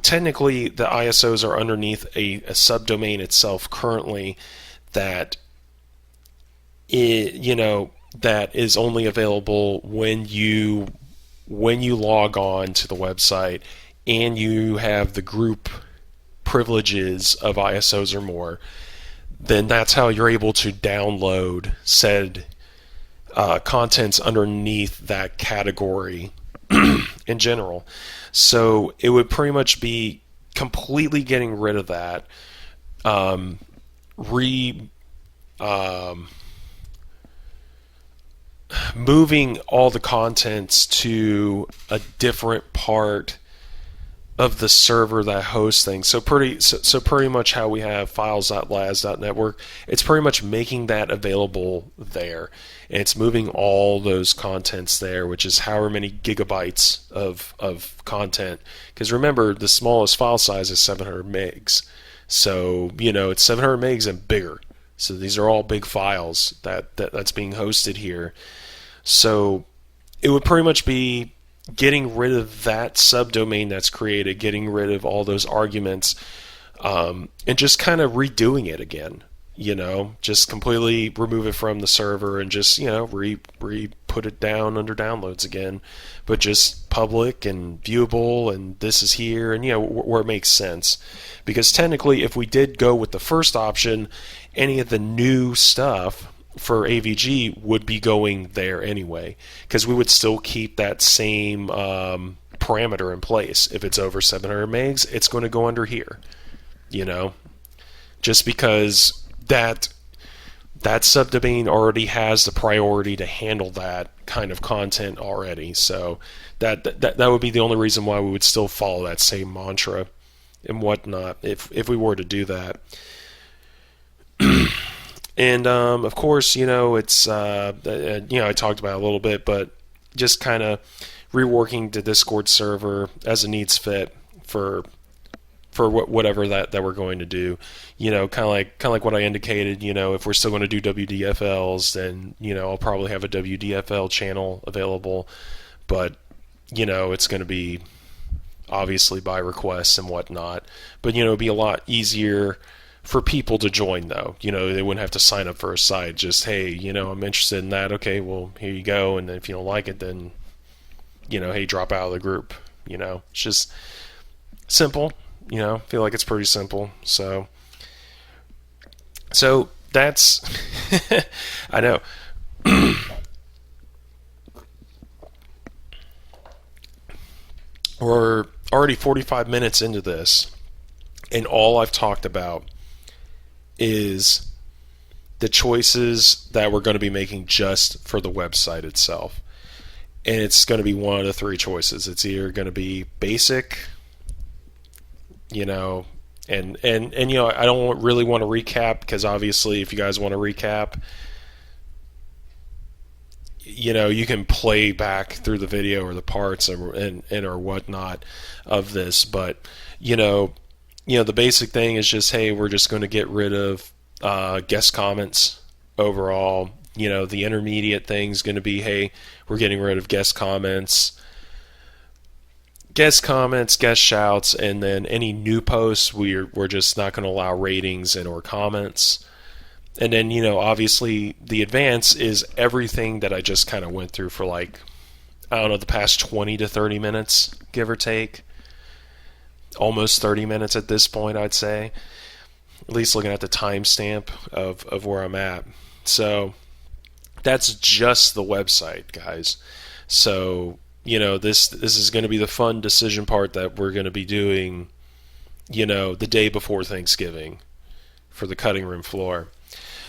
technically the ISOs are underneath a subdomain itself currently that that is only available when you log on to the website and you have the group privileges of ISOs or more. Then that's how you're able to download said contents underneath that category in general. So it would pretty much be completely getting rid of that, moving all the contents to a different part of the server that hosts things. So pretty much how we have files.lazz.network, it's pretty much making that available there. And it's moving all those contents there, which is however many gigabytes of content. Because remember, the smallest file size is 700 megs. So, it's 700 megs and bigger. So these are all big files that's being hosted here. So it would pretty much be getting rid of that subdomain that's created, getting rid of all those arguments, and just kind of redoing it again. Just completely remove it from the server and just, put it down under downloads again, but just public and viewable, and this is here, and, where it makes sense. Because technically, if we did go with the first option, any of the new stuff for AVG would be going there anyway, because we would still keep that same parameter in place. If it's over 700 megs, it's going to go under here, just because that subdomain already has the priority to handle that kind of content already. So that would be the only reason why we would still follow that same mantra and whatnot if we were to do that. And of course, it's I talked about it a little bit, but just kind of reworking the Discord server as a needs fit for whatever that we're going to do. Kind of like what I indicated. If we're still going to do WDFLs, then I'll probably have a WDFL channel available, but it's going to be obviously by request and whatnot. But it'd be a lot easier for people to join, though. They wouldn't have to sign up for a site. Just, hey, I'm interested in that. Okay, well, here you go. And then if you don't like it, then hey, drop out of the group. It's just simple. Feel like it's pretty simple. So that's I know. We're already 45 minutes into this, and all I've talked about is the choices that we're going to be making just for the website itself. And it's going to be one of the three choices. It's either going to be basic, and I don't really want to recap, because obviously if you guys want to recap, you can play back through the video or the parts and or whatnot of this. But the basic thing is just, hey, we're just going to get rid of guest comments overall. The intermediate thing is going to be, hey, we're getting rid of guest comments, guest shouts, and then any new posts, we're just not going to allow ratings and or comments. And then, obviously the advance is everything that I just kind of went through for the past 20 to 30 minutes, give or take. Almost 30 minutes at this point, I'd say. At least looking at the timestamp of where I'm at. So that's just the website, guys. So, this is going to be the fun decision part that we're going to be doing, the day before Thanksgiving for the cutting room floor.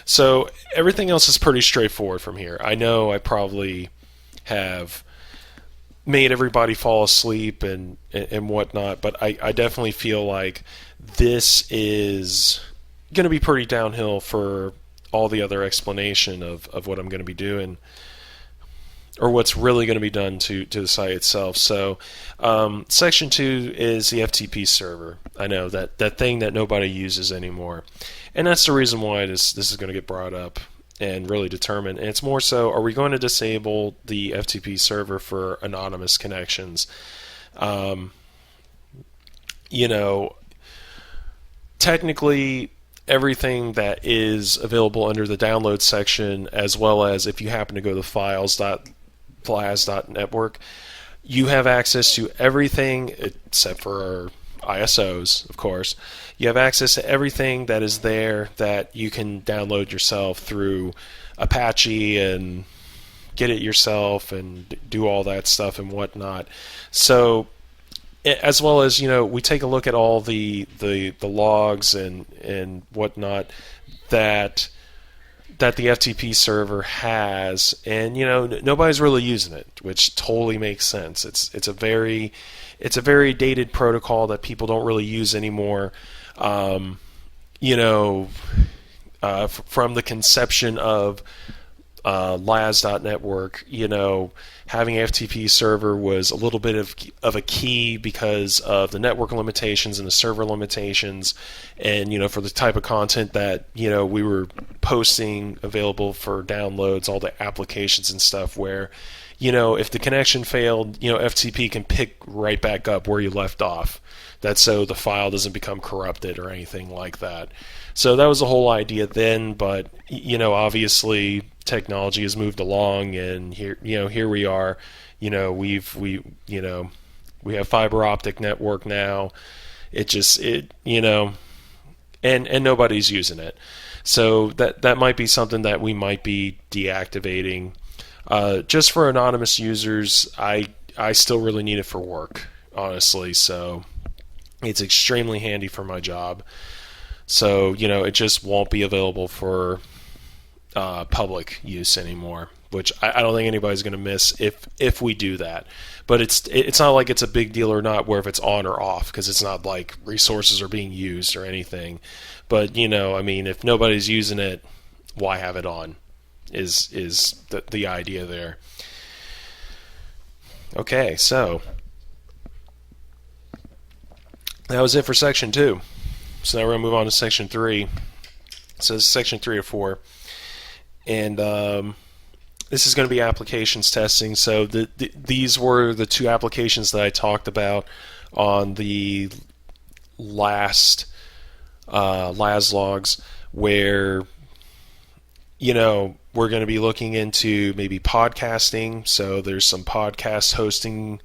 So everything else is pretty straightforward from here. I know I probably have made everybody fall asleep and whatnot, but I definitely feel like this is going to be pretty downhill for all the other explanation of what I'm going to be doing, or what's really going to be done to the site itself. So section 2 is the FTP server. I know that thing that nobody uses anymore, and that's the reason why this is going to get brought up and really determined. And it's more so, are we going to disable the FTP server for anonymous connections? Technically everything that is available under the download section, as well as if you happen to go to files.lazz.network, you have access to everything except for our ISOs, of course. You have access to everything that is there that you can download yourself through Apache and get it yourself and do all that stuff and whatnot. So, as well as, we take a look at all the logs and whatnot that the FTP server has, and nobody's really using it, which totally makes sense. It's a very dated protocol that people don't really use anymore. From the conception of Lazz.network, having FTP server was a little bit of a key because of the network limitations and the server limitations, and for the type of content that we were posting available for downloads, all the applications and stuff where if the connection failed, FTP can pick right back up where you left off. That's so the file doesn't become corrupted or anything like that. So that was the whole idea then, but obviously technology has moved along, and here we are. We have fiber optic network now. And nobody's using it. So that might be something that we might be deactivating. Just for anonymous users, I still really need it for work, honestly. So it's extremely handy for my job. So it just won't be available for public use anymore, which I don't think anybody's going to miss if we do that. But it's not like it's a big deal or not, where if it's on or off, because it's not like resources are being used or anything. But if nobody's using it, why have it on? Is the idea there? Okay, so that was it for section 2. So now we're going to move on to section 3. So this is section 3 of 4. And this is going to be applications testing. So these were the 2 applications that I talked about on the last Lazz Logs, where we're going to be looking into maybe podcasting. So there's some podcast hosting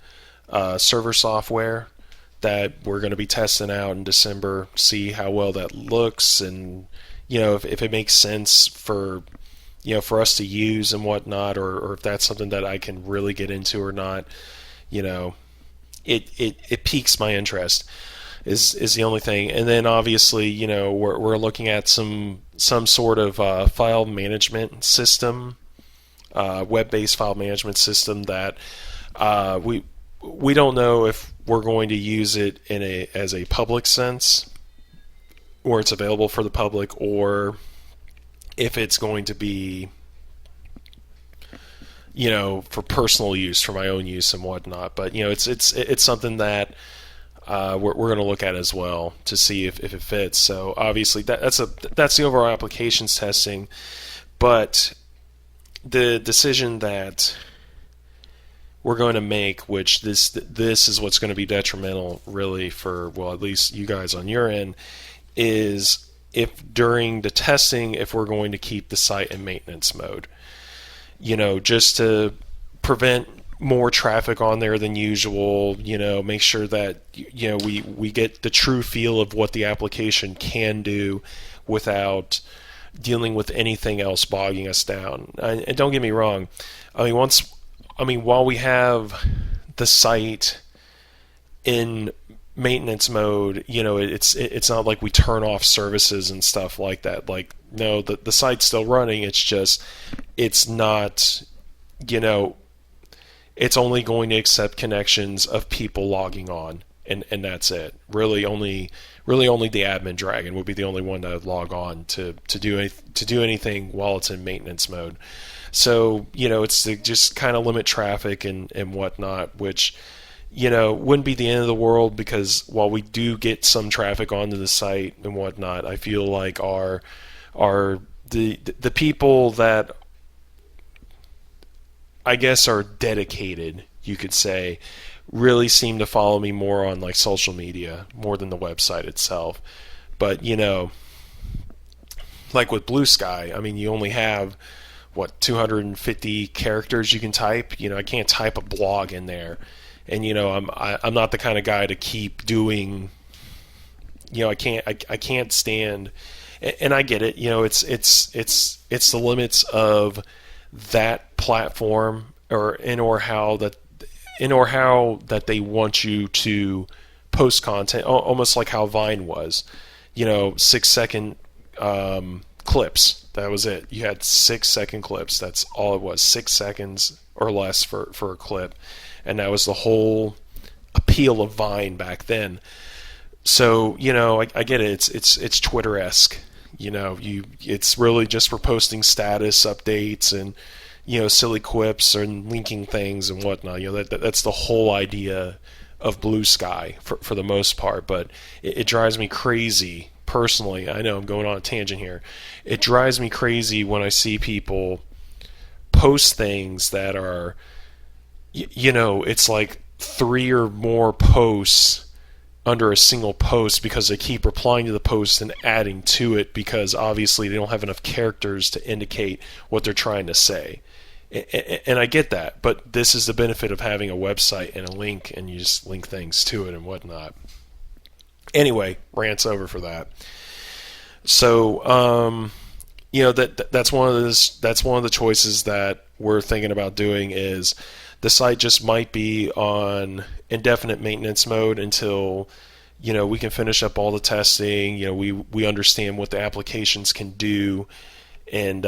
server software that we're going to be testing out in December, see how well that looks, and if it makes sense for for us to use and whatnot, or if that's something that I can really get into or not. It piques my interest is the only thing. And then obviously we're looking at some sort of file management system, web-based file management system that we don't know if we're going to use it as a public sense, or it's available for the public, or if it's going to be for personal use, for my own use and whatnot. But it's something that we're going to look at as well to see if it fits. So obviously that's the overall applications testing. But the decision that we're going to make, which this is what's going to be detrimental really for, well, at least you guys on your end, is if during the testing, if we're going to keep the site in maintenance mode, just to prevent more traffic on there than usual, make sure that we get the true feel of what the application can do without dealing with anything else bogging us down. And don't get me wrong, while we have the site in maintenance mode, it's not like we turn off services and stuff like that. Like, no, the site's still running. It's just, it's not, it's only going to accept connections of people logging on, and that's it. Really only the AdminDragon would be the only one that would log on to do anything while it's in maintenance mode. So it's to just kind of limit traffic and whatnot, which wouldn't be the end of the world, because while we do get some traffic onto the site and whatnot, I feel like the people that I guess are dedicated, you could say, really seem to follow me more on like social media more than the website itself. But like with Blue Sky, you only have 250 characters you can type. I can't type a blog in there, and I'm not the kind of guy to keep doing. I can't stand, and I get it. It's the limits of that platform, or how that they want you to post content, almost like how Vine was. 6-second clips. That was it. You had 6-second clips. That's all it was. 6 seconds or less for a clip. And that was the whole appeal of Vine back then. So, I get it. It's Twitter-esque. it's really just for posting status updates and silly quips and linking things and whatnot. That's the whole idea of Blue Sky for the most part. But it drives me crazy personally. I know I'm going on a tangent here. It drives me crazy when I see people post things that are, it's like 3 or more posts under a single post because they keep replying to the post and adding to it because obviously they don't have enough characters to indicate what they're trying to say. And I get that, but this is the benefit of having a website and a link, and you just link things to it and whatnot. Anyway, rant's over for that. So, that's one of the choices that we're thinking about doing is the site just might be on indefinite maintenance mode until we can finish up all the testing. We understand what the applications can do, and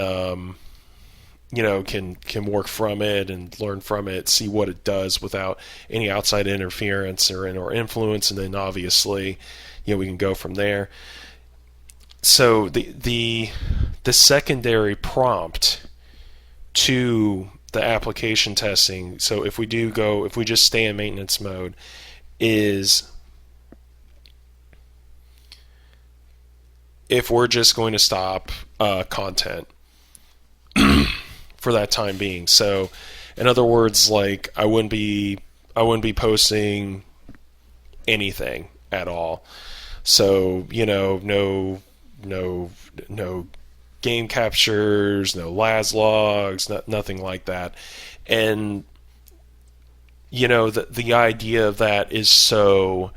can work from it and learn from it, see what it does without any outside interference or influence, and then obviously we can go from there. So the secondary prompt to the application testing, so if we just stay in maintenance mode, is if we're just going to stop content for that time being. So in other words, like I wouldn't be posting anything at all. So no game captures, no Lazz logs, nothing like that. And the idea of that is so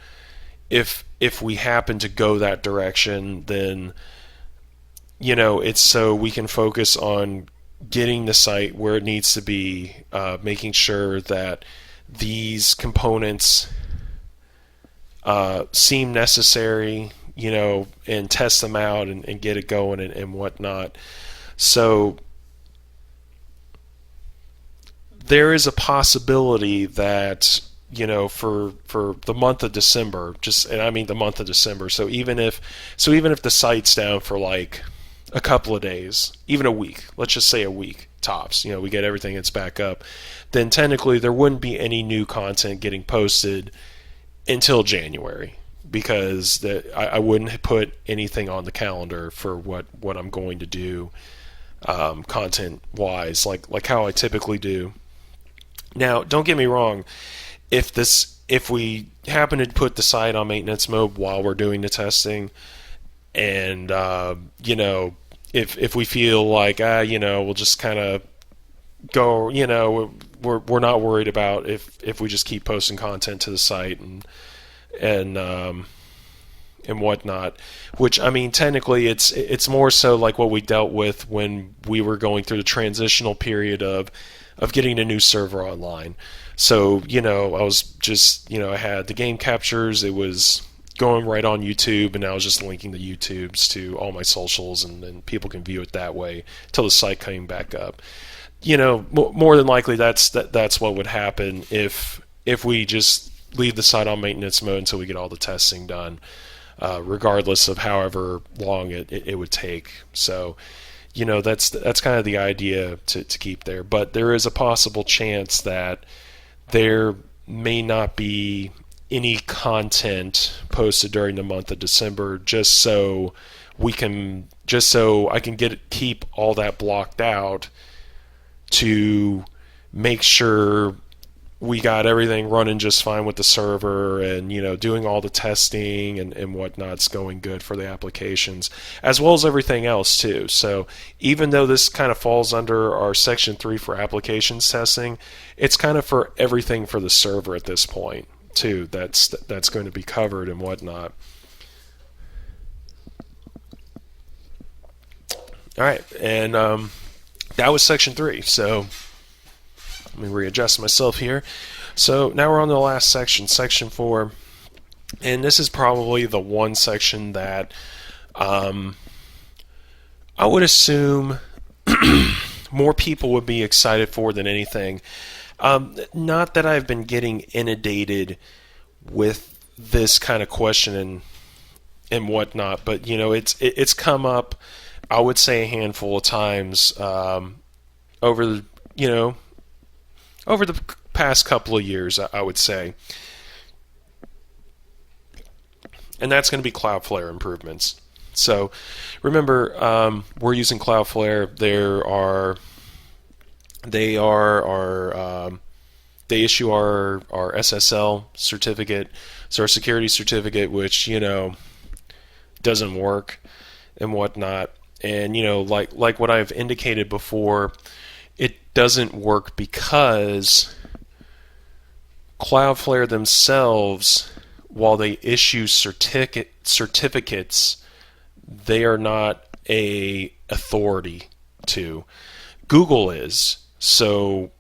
if we happen to go that direction, then it's so we can focus on getting the site where it needs to be, making sure that these components seem necessary, and test them out and get it going and whatnot. So there is a possibility that for the month of December, the month of December. So even if the site's down for like a couple of days, even a week, let's just say a week tops, we get everything that's back up, then technically there wouldn't be any new content getting posted until January, because I wouldn't put anything on the calendar for what I'm going to do content wise, like how I typically do. Now, don't get me wrong, if we happen to put the site on maintenance mode while we're doing the testing, and if we feel like we'll just kind of go, we're not worried about if we just keep posting content to the site and whatnot, which technically it's more so like what we dealt with when we were going through the transitional period of getting a new server online. So I was just I had the game captures, it was going right on YouTube, and I was just linking the YouTubes to all my socials, and then people can view it that way till the site came back up. More than likely that's what would happen if we just leave the site on maintenance mode until we get all the testing done, regardless of however long it would take. So that's kind of the idea to keep there. But there is a possible chance that there may not be any content posted during the month of December, just so I can keep all that blocked out to make sure we got everything running just fine with the server, and doing all the testing and whatnot's going good for the applications, as well as everything else too. So even though this kind of falls under our section 3 for applications testing, it's kind of for everything for the server at this point too, that's going to be covered and whatnot. All right, and that was section 3. So let me readjust myself here. So now we're on the last section, section 4, and this is probably the one section that I would assume more people would be excited for than anything. Not that I've been getting inundated with this kind of question and whatnot. But it's come up, I would say, a handful of times over the over the past couple of years, I would say. And that's going to be Cloudflare improvements. So remember, we're using Cloudflare. They issue our SSL certificate, so our security certificate, which doesn't work and whatnot. And like what I've indicated before, it doesn't work because Cloudflare themselves, while they issue certificates, they are not a authority to. Google is. So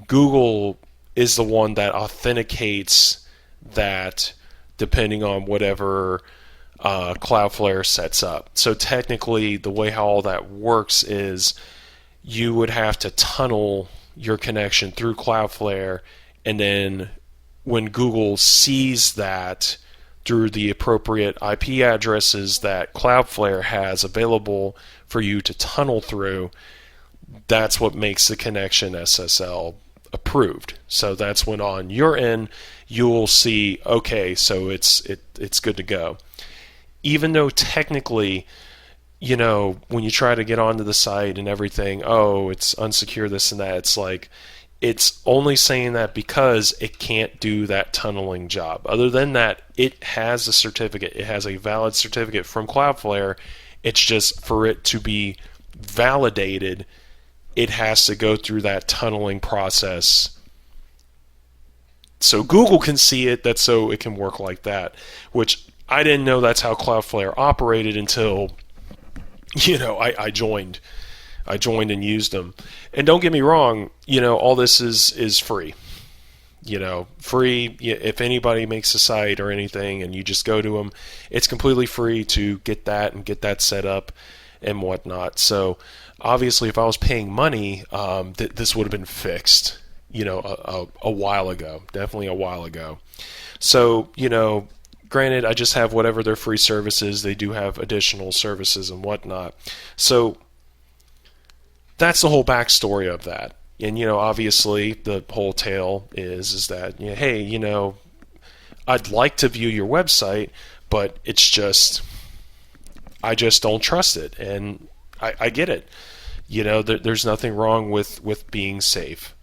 Google is the one that authenticates that, depending on whatever Cloudflare sets up. So technically, the way how all that works is you would have to tunnel your connection through Cloudflare, and then when Google sees that through the appropriate IP addresses that Cloudflare has available for you to tunnel through, that's what makes the connection SSL approved. So that's when on your end you'll see, okay, so it's good to go. Even though technically, when you try to get onto the site and everything, oh, it's unsecure, this and that, it's like, it's only saying that because it can't do that tunneling job. Other than that, it has a certificate. It has a valid certificate from Cloudflare. It's just for it to be validated, it has to go through that tunneling process. So Google can see it, that's so it can work like that, which I didn't know that's how Cloudflare operated until I joined and used them. And don't get me wrong, all this is free. Free. If anybody makes a site or anything and you just go to them, it's completely free to get that set up and whatnot. So obviously, if I was paying money, this would have been fixed, a while ago, definitely a while ago. So, granted, I just have whatever their free services. They do have additional services and whatnot. So that's the whole backstory of that. And, obviously, the whole tale is that, hey, I'd like to view your website, but it's just, I just don't trust it. And I get it. There's nothing wrong with being safe.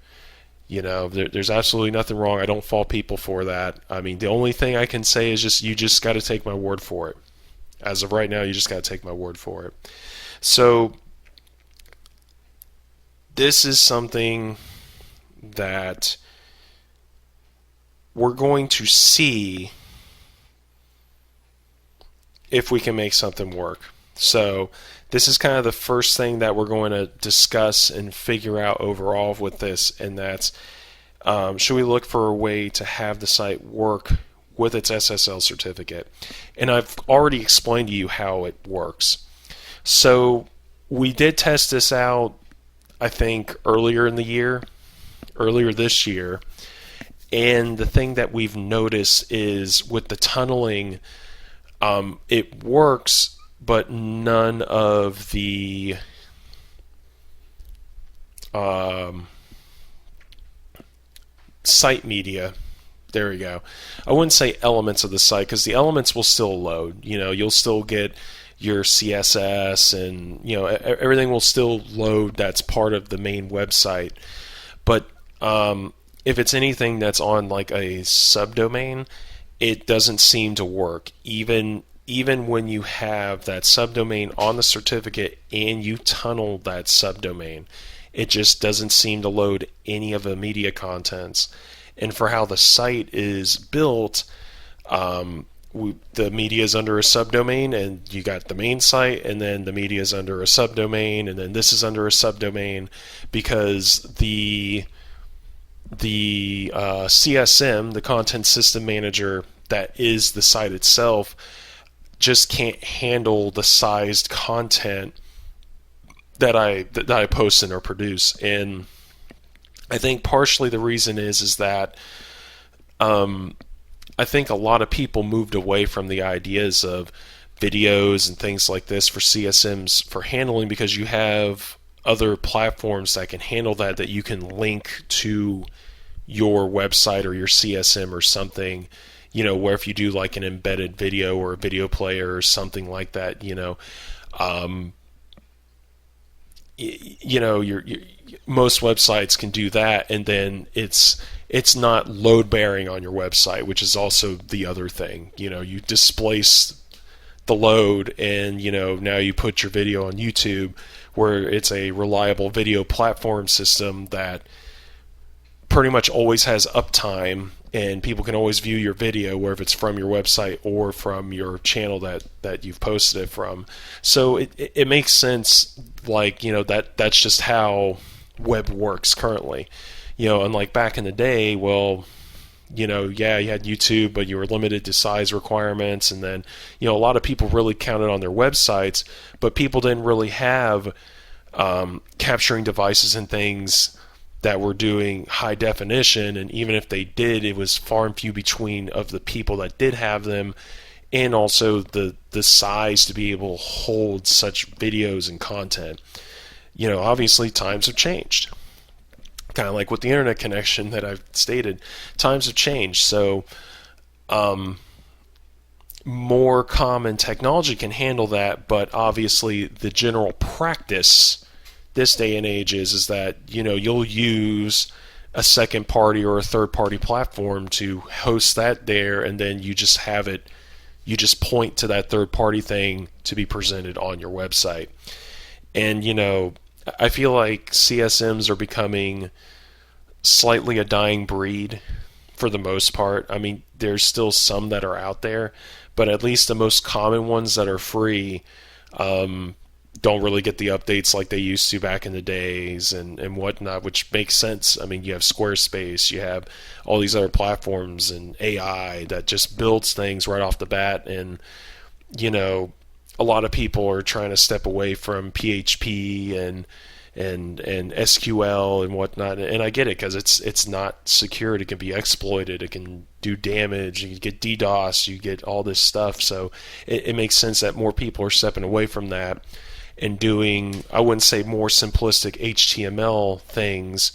There's absolutely nothing wrong. I don't fault people for that. I mean, the only thing I can say is you just got to take my word for it. As of right now, you just got to take my word for it. So this is something that we're going to see if we can make something work. So this is kind of the first thing that we're going to discuss and figure out overall with this, and that's should we look for a way to have the site work with its SSL certificate? And I've already explained to you how it works. So we did test this out, I think, earlier this year, and the thing that we've noticed is with the tunneling, it works, but none of the site media, there we go. I wouldn't say elements of the site, because the elements will still load. You'll still get your CSS and everything will still load that's part of the main website. But if it's anything that's on like a subdomain, it doesn't seem to work. Even when you have that subdomain on the certificate and you tunnel that subdomain, it just doesn't seem to load any of the media contents. And for how the site is built, the media is under a subdomain, and you got the main site, and then the media is under a subdomain, and then this is under a subdomain, because the CSM, the Content System Manager, that is the site itself, just can't handle the sized content that I post and or produce. And I think partially the reason is that I think a lot of people moved away from the ideas of videos and things like this for CSMs for handling, because you have other platforms that can handle that you can link to your website or your CSM or something, where if you do like an embedded video or a video player or something like that, most websites can do that, and then it's not load bearing on your website, which is also the other thing. You displace the load, and now you put your video on YouTube, where it's a reliable video platform system that pretty much always has uptime, and people can always view your video, whether it's from your website or from your channel that you've posted it from. So it makes sense, that's just how web works currently. Unlike back in the day, you had YouTube, but you were limited to size requirements, and then a lot of people really counted on their websites, but people didn't really have capturing devices and things that were doing high definition, and even if they did, it was far and few between of the people that did have them, and also the size to be able to hold such videos and content. Obviously times have changed. Kind of like with the internet connection that I've stated, times have changed. So more common technology can handle that, but obviously the general practice this day and age is that you'll use a second party or a third party platform to host that there, and then you just have it, you just point to that third party thing to be presented on your website. And I feel like CSMs are becoming slightly a dying breed for the most part. I mean, there's still some that are out there, but at least the most common ones that are free don't really get the updates like they used to back in the days and whatnot, which makes sense. I mean, you have Squarespace, you have all these other platforms and AI that just builds things right off the bat, and a lot of people are trying to step away from PHP and SQL and whatnot, and I get it, because it's not secured. It can be exploited, it can do damage, you get DDoS, you get all this stuff. So it makes sense that more people are stepping away from that and doing, I wouldn't say more simplistic HTML things,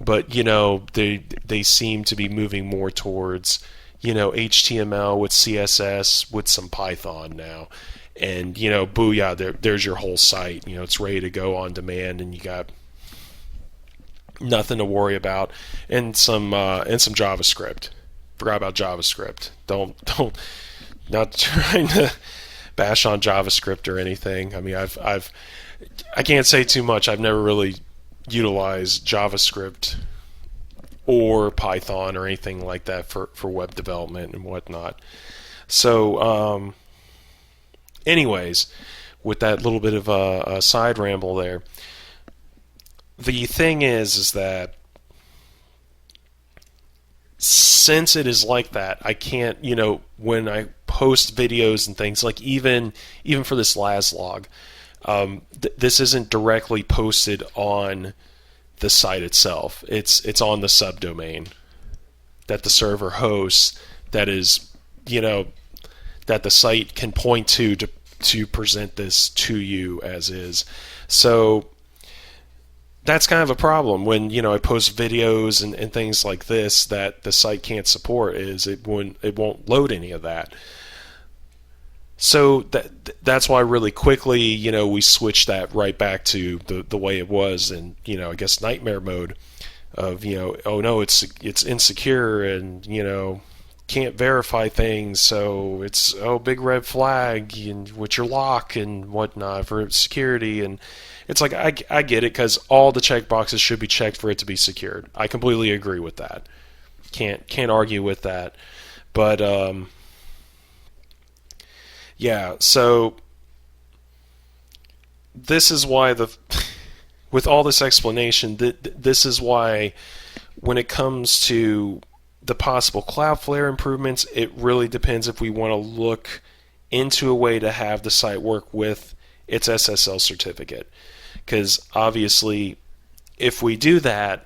but they seem to be moving more towards HTML with CSS with some Python now. And booyah, there's your whole site. It's ready to go on demand, and you got nothing to worry about. And some JavaScript. Forgot about JavaScript. Don't not trying to bash on JavaScript or anything. I mean, I can't say too much. I've never really utilized JavaScript or Python or anything like that for web development and whatnot. So anyways, with that little bit of a side ramble there, the thing is that since it is like that, I can't, when I post videos and things, like even for this Lazz log, this isn't directly posted on the site itself. It's on the subdomain that the server hosts, that is, that the site can point to present this to you as is. So that's kind of a problem when I post videos and things like this that the site can't support, is it won't load any of that. So that's why really quickly we switched that right back to the way it was, and I guess nightmare mode of oh no, it's insecure, and can't verify things, so it's big red flag and with your lock and whatnot for security. And it's like, I get it, because all the checkboxes should be checked for it to be secured. I completely agree with that. Can't argue with that. But yeah, so this is why with all this explanation, this is why when it comes to the possible Cloudflare improvements, it really depends if we want to look into a way to have the site work with its SSL certificate. Because obviously, if we do that,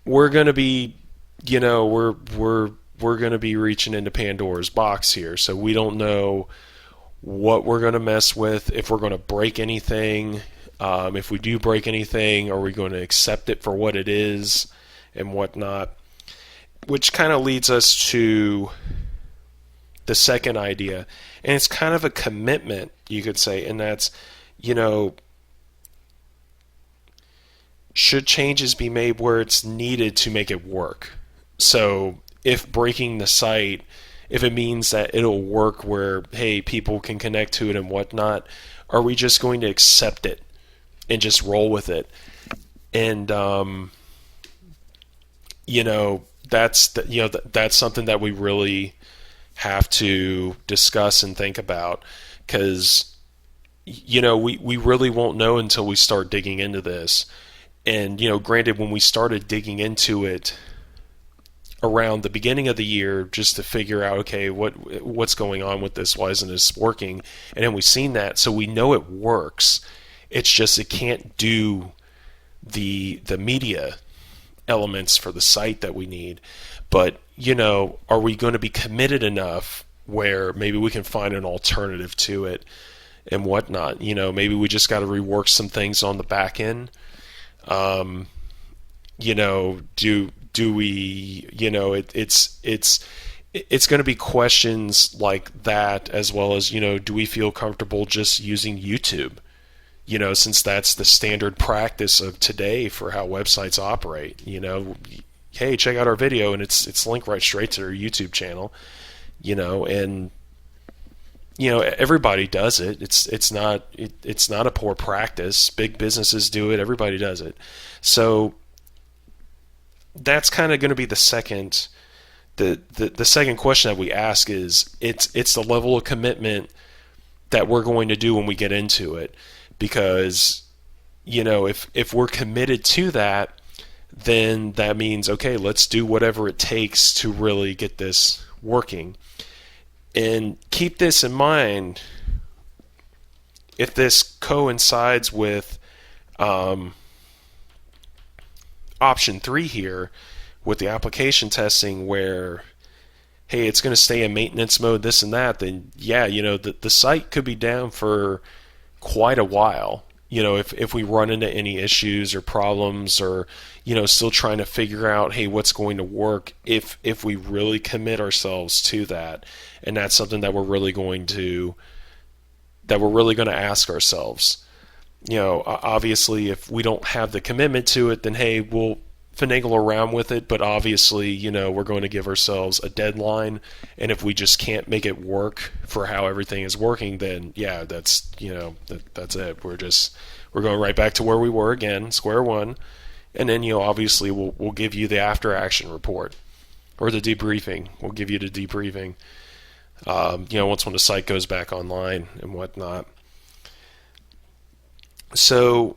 we're going to be we're going to be reaching into Pandora's box here. So we don't know what we're going to mess with, if we're going to break anything. If we do break anything, are we going to accept it for what it is and whatnot? Which kind of leads us to the second idea. And it's kind of a commitment, you could say, and that's, should changes be made where it's needed to make it work? So if breaking the site, if it means that it'll work where, hey, people can connect to it and whatnot, are we just going to accept it and just roll with it? And that's something that we really have to discuss and think about, because we really won't know until we start digging into this. And granted, when we started digging into it around the beginning of the year, just to figure out, okay, what's going on with this, why isn't this working, and then we've seen that, so we know it works. It's just it can't do the media elements for the site that we need. But are we going to be committed enough where maybe we can find an alternative to it and whatnot? Maybe we just got to rework some things on the back end. Do we, it's going to be questions like that, as well as, do we feel comfortable just using YouTube? Since that's the standard practice of today for how websites operate. Hey, check out our video, and it's linked right straight to their YouTube channel. And everybody does it. It's not a poor practice. Big businesses do it. Everybody does it. So that's kind of going to be the second question that we ask is it's the level of commitment that we're going to do when we get into it. Because, if we're committed to that, then that means, okay, let's do whatever it takes to really get this working. And keep this in mind, if this coincides with option 3 here, with the application testing where, hey, it's going to stay in maintenance mode, this and that, then yeah, the site could be down for quite a while. If we run into any issues or problems, or still trying to figure out, hey, what's going to work, if we really commit ourselves to that. And that's something that we're really going to ask ourselves. Obviously, if we don't have the commitment to it, then hey, we'll finagle around with it, but obviously, we're going to give ourselves a deadline, and if we just can't make it work for how everything is working, then yeah, that's it. We're going right back to where we were again, square one, and then obviously we'll give you the after action report or the debriefing. We'll give you the debriefing. Once when the site goes back online and whatnot. So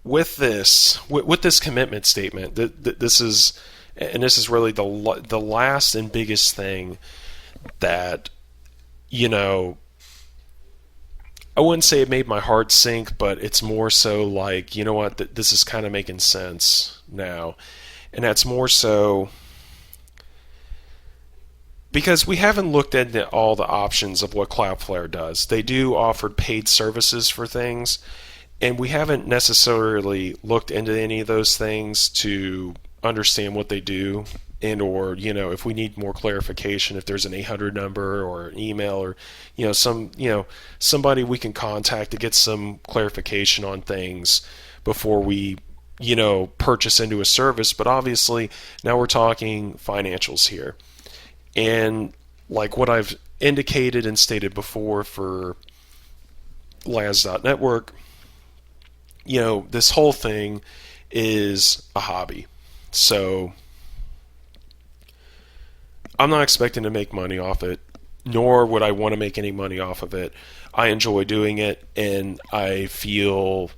with this commitment statement, this is really the last and biggest thing that, I wouldn't say it made my heart sink, but it's more so like, this is kind of making sense now. And that's more so because we haven't looked into all the options of what Cloudflare does. They do offer paid services for things, and we haven't necessarily looked into any of those things to understand what they do, and or if we need more clarification, if there's an 800 number or an email, or somebody we can contact to get some clarification on things before we purchase into a service. But obviously now we're talking financials here, and like what I've indicated and stated before for Lazz.network, this whole thing is a hobby. So I'm not expecting to make money off it, nor would I want to make any money off of it. I enjoy doing it, and I feel,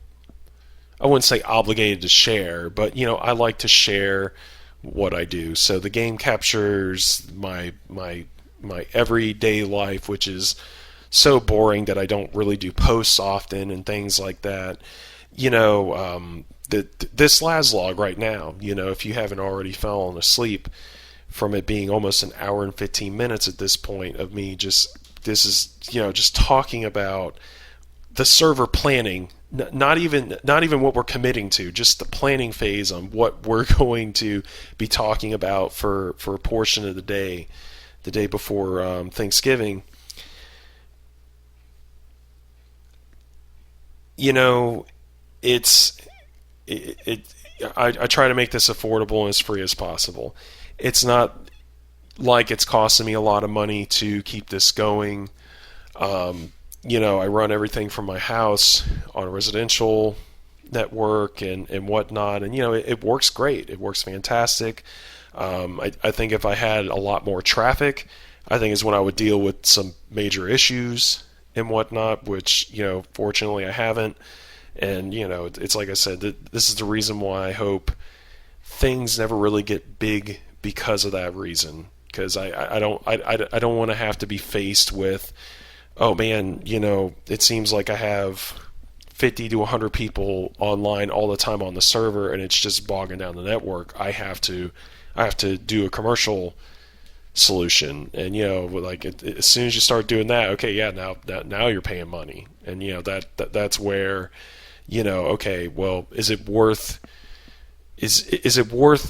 I wouldn't say obligated to share, but I like to share what I do. So the game captures my everyday life, which is so boring that I don't really do posts often and things like that. this Lazz log right now, if you haven't already fallen asleep from it being almost an hour and 15 minutes at this point of me just talking about the server planning, not even what we're committing to, just the planning phase on what we're going to be talking about for a portion of the day before Thanksgiving. It's I try to make this affordable and as free as possible. It's not like it's costing me a lot of money to keep this going. I run everything from my house on a residential network and whatnot, and it works great. It works fantastic. I think if I had a lot more traffic, I think is when I would deal with some major issues and whatnot, which fortunately I haven't. And it's like I said, this is the reason why I hope things never really get big because of that reason. Because I don't want to have to be faced with, oh man, it seems like I have 50 to 100 people online all the time on the server, and it's just bogging down the network. I have to do a commercial solution, and as soon as you start doing that, okay, yeah, now you're paying money, and that's where, okay, well, is it worth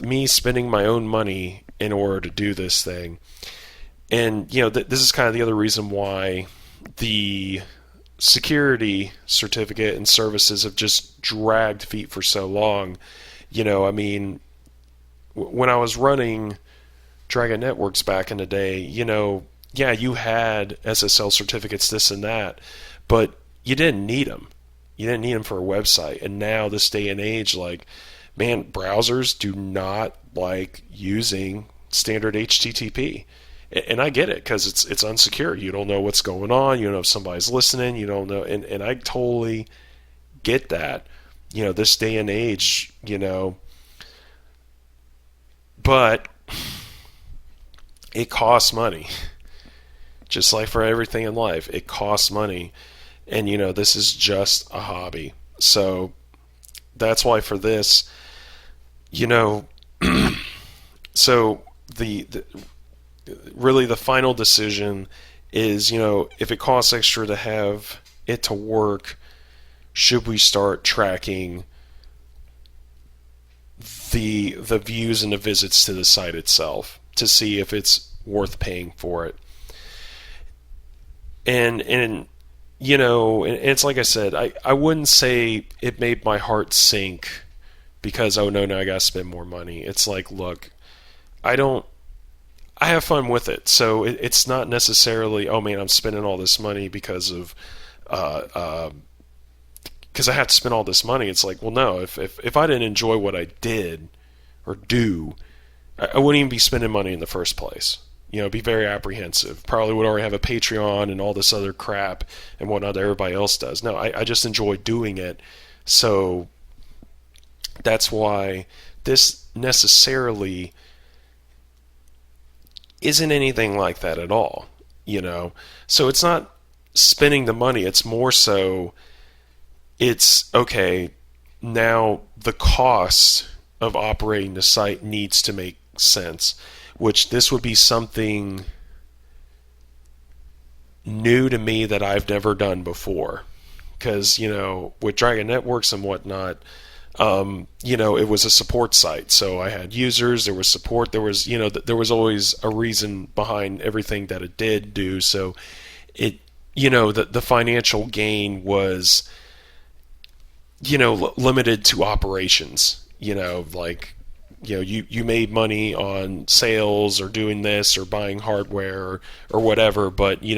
me spending my own money in order to do this thing? And this is kind of the other reason why the security certificate and services have just dragged feet for so long. When I was running Dragon Networks back in the day, yeah, you had SSL certificates, this and that, but you didn't need them. You didn't need them for a website. And now, this day and age, man, browsers do not like using standard HTTP. And I get it, because it's unsecure. You don't know what's going on. You don't know if somebody's listening. You don't know. And I totally get that, this day and age, but it costs money. Just like for everything in life, it costs money. And, this is just a hobby. So that's why for this, so really the final decision is, if it costs extra to have it to work, should we start tracking the views and the visits to the site itself to see if it's worth paying for it? And it's like I said, I wouldn't say it made my heart sink because, oh no, now I gotta spend more money. It's like, look, I have fun with it, so it's not necessarily, oh man, I'm spending all this money because I have to spend all this money. It's like, well, no, if I didn't enjoy what I did or do, I wouldn't even be spending money in the first place. Be very apprehensive. Probably would already have a Patreon and all this other crap and whatnot that everybody else does. No, I just enjoy doing it. So that's why this necessarily isn't anything like that at all. So it's not spending the money. It's more so, it's, okay, now the cost of operating the site needs to make sense, which this would be something new to me that I've never done before. Because, with Dragon Networks and whatnot, it was a support site. So I had users, there was support, there was, there was always a reason behind everything that it did do. So it, the financial gain was, limited to operations, you made money on sales or doing this or buying hardware or whatever, but you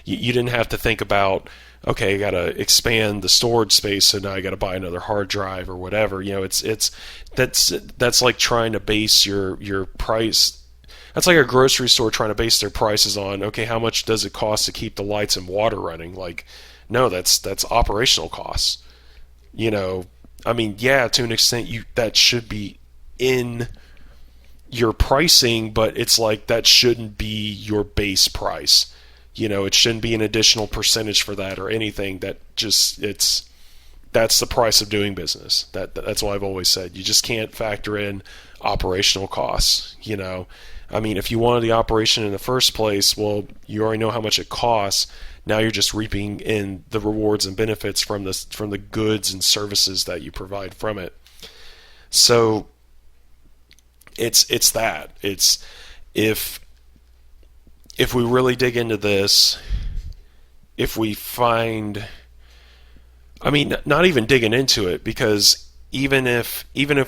didn't have to think about, okay, I got to expand the storage space, so now I got to buy another hard drive or whatever. That's like trying to base your price. That's like a grocery store trying to base their prices on, okay, how much does it cost to keep the lights and water running? Like, no, that's operational costs. Yeah, to an extent, that should be in your pricing, but it's like that shouldn't be your base price. It shouldn't be an additional percentage for that or anything. That just, it's that's the price of doing business. That's what I've always said. You just can't factor in operational costs. I mean, if you wanted the operation in the first place, well, you already know how much it costs. Now you're just reaping in the rewards and benefits from the goods and services that you provide from it. So it's that. It's if we really dig into this, if we find, I mean, not even digging into it, because even if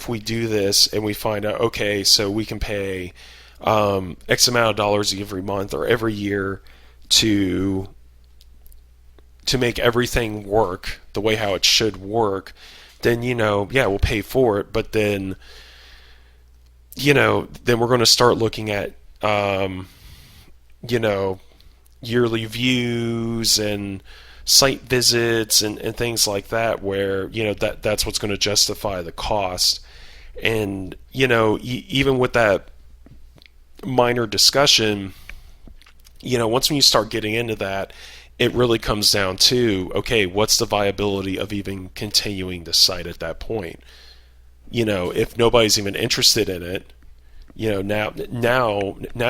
we do this and we find out, okay, so we can pay X amount of dollars every month or every year to make everything work the way how it should work, then, yeah, we'll pay for it. But then, then we're going to start looking at, yearly views and site visits and things like that, where, that's what's going to justify the cost. And, even with that minor discussion, once when you start getting into that, it really comes down to, okay, what's the viability of even continuing the site at that point? If nobody's even interested in it, now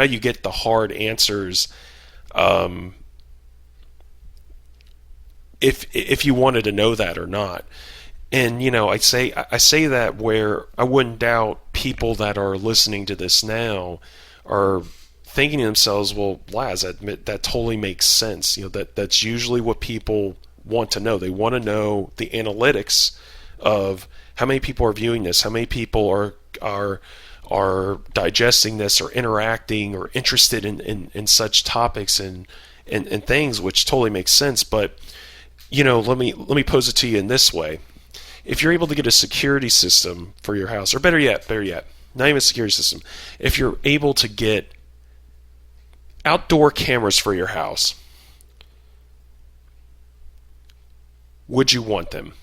you get the hard answers. If you wanted to know that or not. And I say that where I wouldn't doubt people that are listening to this now are thinking to themselves, well, Lazz, that totally makes sense. That's usually what people want to know. They want to know the analytics of how many people are viewing this, how many people are digesting this or interacting or interested in such topics and things, which totally makes sense. But let me pose it to you in this way. If you're able to get a security system for your house, or better yet, not even a security system, if you're able to get outdoor cameras for your house, would you want them?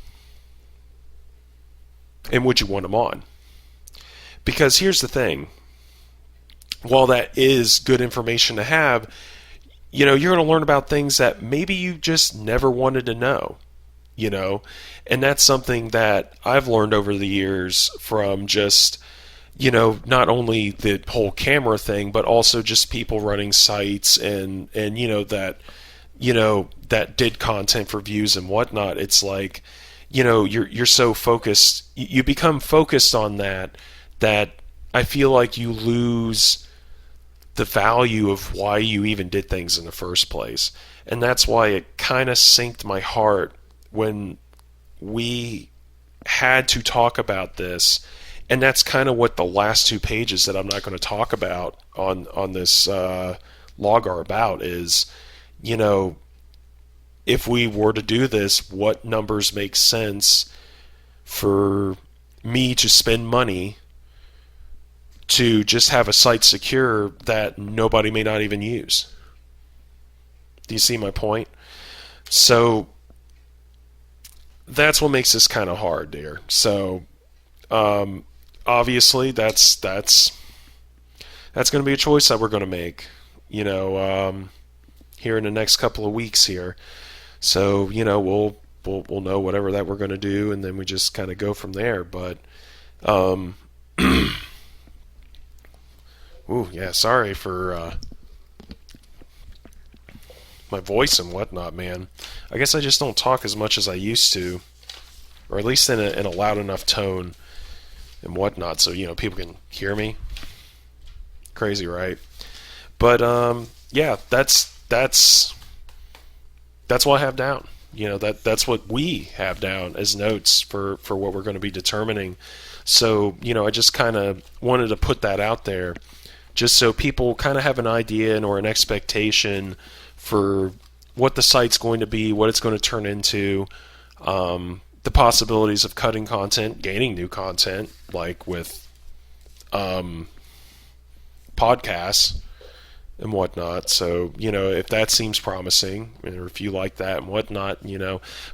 And would you want them on? Because here's the thing. While that is good information to have, you're going to learn about things that maybe you just never wanted to know. And that's something that I've learned over the years from just, not only the whole camera thing, but also just people running sites and that did content for views and whatnot. It's like, you're so focused, you become focused on that I feel like you lose the value of why you even did things in the first place. And that's why it kind of sinked my heart when we had to talk about this. And that's kind of what the last 2 pages that I'm not going to talk about on this log are about is, if we were to do this, what numbers make sense for me to spend money to just have a site secure that nobody may not even use. Do you see my point? So that's what makes this kind of hard, dear. So obviously that's going to be a choice that we're going to make, here in the next couple of weeks here. So we'll know whatever that we're going to do, and then we just kind of go from there. But ooh, yeah, sorry for my voice and whatnot, man. I guess I just don't talk as much as I used to, or at least in a loud enough tone and whatnot, so people can hear me. Crazy, right? But yeah, that's what I have down. That's what we have down as notes for what we're going to be determining. So I just kind of wanted to put that out there, just so people kind of have an idea or an expectation for what the site's going to be, what it's going to turn into, the possibilities of cutting content, gaining new content, like with podcasts and whatnot. So, if that seems promising, or if you like that and whatnot,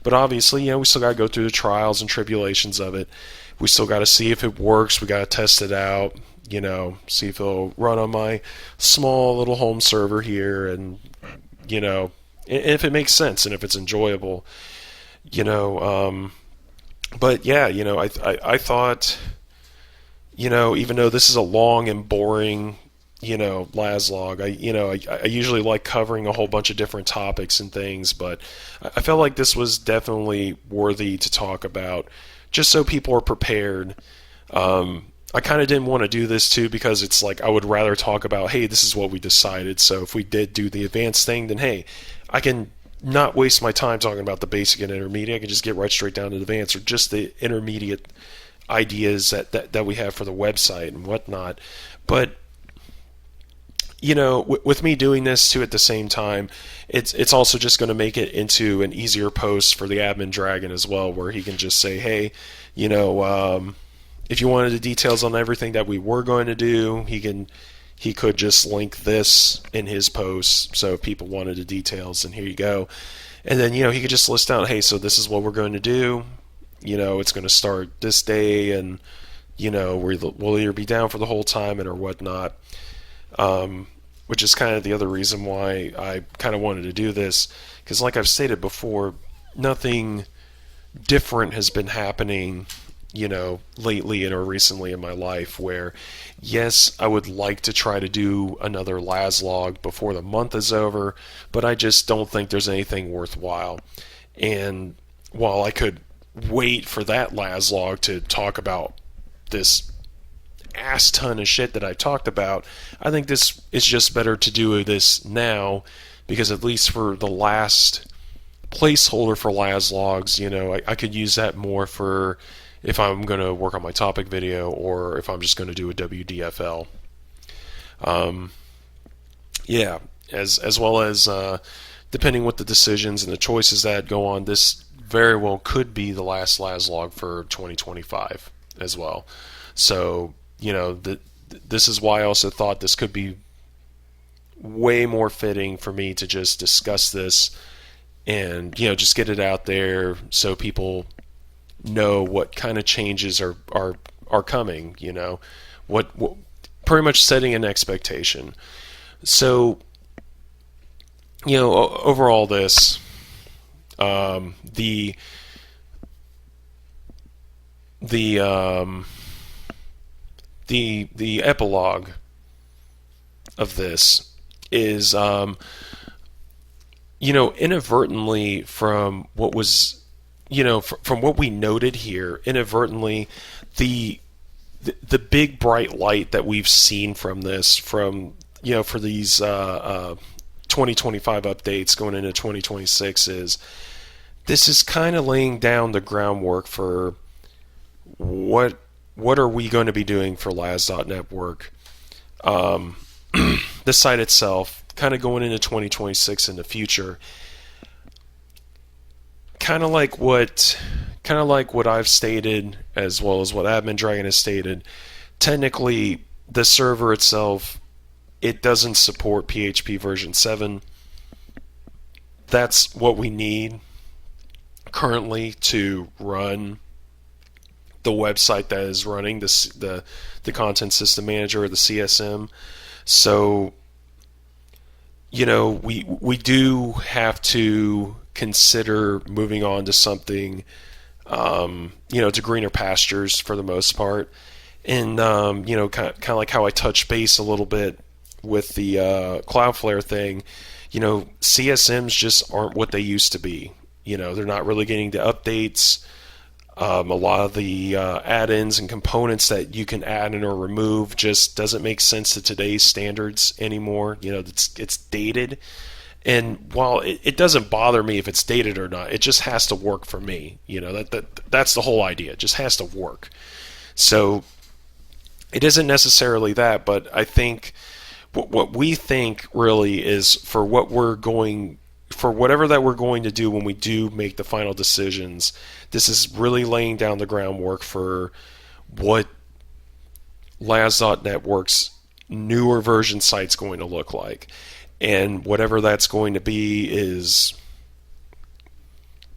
but obviously, we still got to go through the trials and tribulations of it. We still got to see if it works. We got to test it out, see if it'll run on my small little home server here, and, if it makes sense and if it's enjoyable, But yeah, I thought, even though this is a long and boring, Lazz log, I usually like covering a whole bunch of different topics and things, but I felt like this was definitely worthy to talk about, just so people are prepared. I kind of didn't want to do this too because it's like I would rather talk about, hey, this is what we decided. So if we did do the advanced thing, then hey, I can not waste my time talking about the basic and intermediate. I can just get right straight down to the advanced, or just the intermediate ideas that we have for the website and whatnot. But with me doing this too at the same time, it's also just going to make it into an easier post for the AdminDragon as well, where he can just say, hey, if you wanted the details on everything that we were going to do, he could just link this in his post. So if people wanted the details, then here you go. And then he could just list out, hey, so this is what we're going to do. It's going to start this day, and we'll either be down for the whole time or whatnot. Which is kind of the other reason why I kind of wanted to do this, because like I've stated before, nothing different has been happening, lately or recently in my life, where yes, I would like to try to do another Lazz log before the month is over, but I just don't think there's anything worthwhile. And while I could wait for that Lazz log to talk about this ass ton of shit that I talked about, I think this is just better to do this now, because at least for the last placeholder for Lazz logs, I could use that more for if I'm going to work on my topic video, or if I'm just going to do a WDFL. Yeah, as well as depending what the decisions and the choices that go on, this very well could be the last Lazz log for 2025 as well. So this is why I also thought this could be way more fitting for me to just discuss this and just get it out there so people know what kind of changes are coming. What pretty much setting an expectation. So overall, this the epilogue of this is, inadvertently, from what was, from what we noted here, inadvertently, the big bright light that we've seen from this, for these 2025 updates going into 2026, is this is kind of laying down the groundwork for what are we going to be doing for Lazz.network. The site itself, kind of going into 2026 in the future, kind of like what I've stated, as well as what AdminDragon has stated. Technically, the server itself, it doesn't support PHP version 7. That's what we need currently to run the website that is running the content system manager, or the CSM. So we do have to consider moving on to something to greener pastures for the most part. And kind of like how I touched base a little bit with the Cloudflare thing, CSMs just aren't what they used to be. They're not really getting the updates. A lot of the add-ins and components that you can add in or remove just doesn't make sense to today's standards anymore. It's dated. And while it doesn't bother me if it's dated or not, it just has to work for me. That's the whole idea. It just has to work. So it isn't necessarily that, but I think what we think really is for whatever that we're going to do when we do make the final decisions, this is really laying down the groundwork for what Lazz.network's newer version site's going to look like. And whatever that's going to be is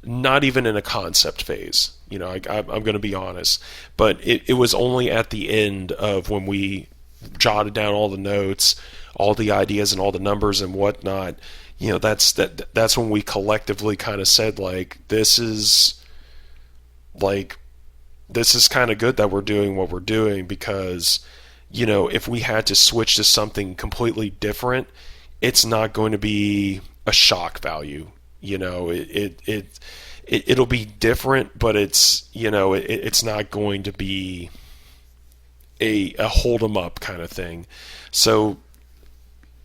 not even in a concept phase. I'm going to be honest. But it was only at the end of when we jotted down all the notes, all the ideas and all the numbers and whatnot. That's when we collectively kind of said, like, this is like, this is kind of good that we're doing what we're doing, because, if we had to switch to something completely different, it's not going to be a shock value. It'll be different, but it's not going to be a hold 'em up kind of thing. So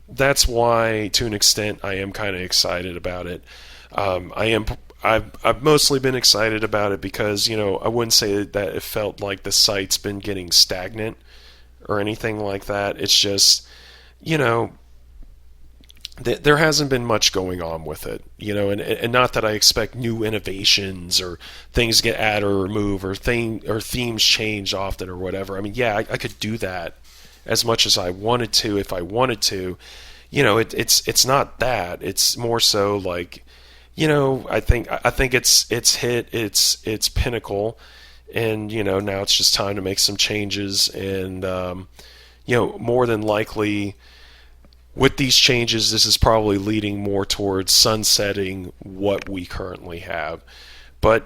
that's why, to an extent, I am kind of excited about it. I've mostly been excited about it because, I wouldn't say that it felt like the site's been getting stagnant or anything like that. It's just, there hasn't been much going on with it, and not that I expect new innovations or things get added or removed or themes change often or whatever. I mean, yeah, I could do that as much as I wanted to if I wanted to. It's not that. It's more so like, I think it's hit its pinnacle, and now it's just time to make some changes, and more than likely, with these changes, this is probably leading more towards sunsetting what we currently have. But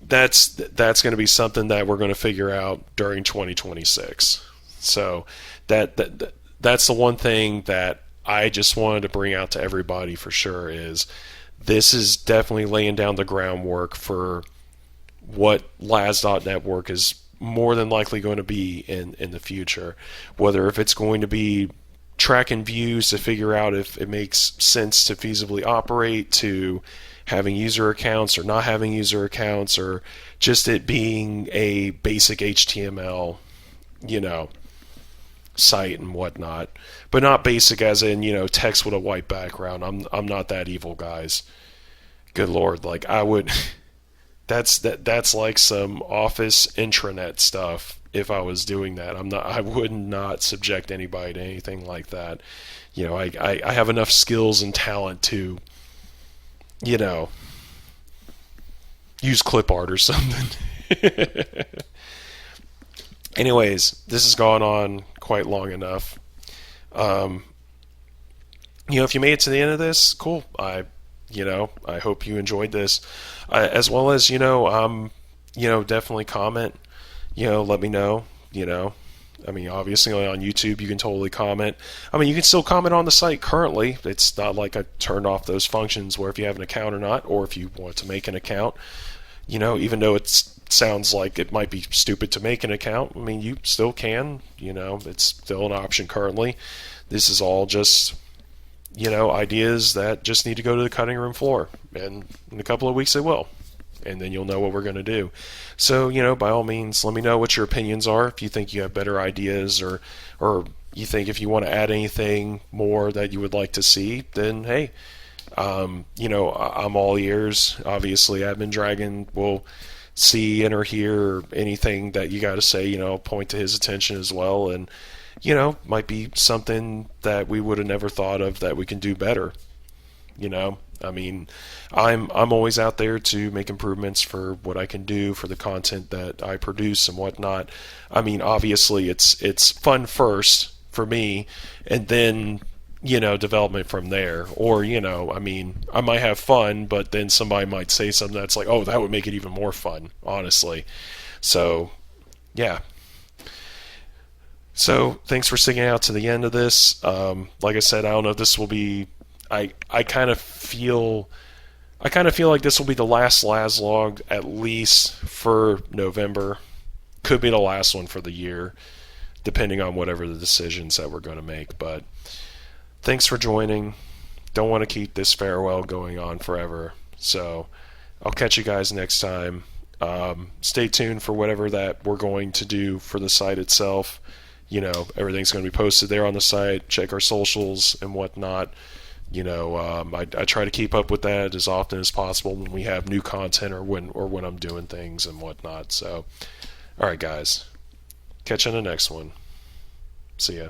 that's going to be something that we're going to figure out during 2026. So that's the one thing that I just wanted to bring out to everybody for sure, is this is definitely laying down the groundwork for what Lazz.network is more than likely going to be in the future. Whether if it's going to be tracking views to figure out if it makes sense to feasibly operate, to having user accounts or not having user accounts, or just it being a basic HTML, site and whatnot. But not basic as in, text with a white background. I'm not that evil, guys. Good Lord, like I would that's like some office intranet stuff. If I was doing that, I would not subject anybody to anything like that. I have enough skills and talent to, use clip art or something. Anyways, this has gone on quite long enough. If you made it to the end of this, cool. I hope you enjoyed this, as well as, definitely comment. Let me know. Obviously on YouTube you can totally comment. You can still comment on the site currently. It's not like I turned off those functions where if you have an account or not, or if you want to make an account, even though it sounds like it might be stupid to make an account, you still can. It's still an option currently. This is all just, ideas that just need to go to the cutting room floor, and in a couple of weeks they will. And then you'll know what we're going to do. So, by all means, let me know what your opinions are. If you think you have better ideas, or you think if you want to add anything more that you would like to see, then hey, I'm all ears. Obviously, AdminDragon will see and or hear anything that you got to say. Point to his attention as well, and might be something that we would have never thought of that we can do better. I'm always out there to make improvements for what I can do for the content that I produce and whatnot. Obviously it's fun first for me, and then development from there. Or I might have fun, but then somebody might say something that's like, oh, that would make it even more fun, honestly. So yeah. So thanks for sticking out to the end of this. Like I said, I don't know if this will be. I kind of feel like this will be the last Lazz log, at least for November. Could be the last one for the year, depending on whatever the decisions that we're going to make. But thanks for joining. Don't want to keep this farewell going on forever. So I'll catch you guys next time. Stay tuned for whatever that we're going to do for the site itself. Everything's going to be posted there on the site. Check our socials and whatnot. I try to keep up with that as often as possible when we have new content or when I'm doing things and whatnot. So, all right, guys, catch you on the next one. See ya.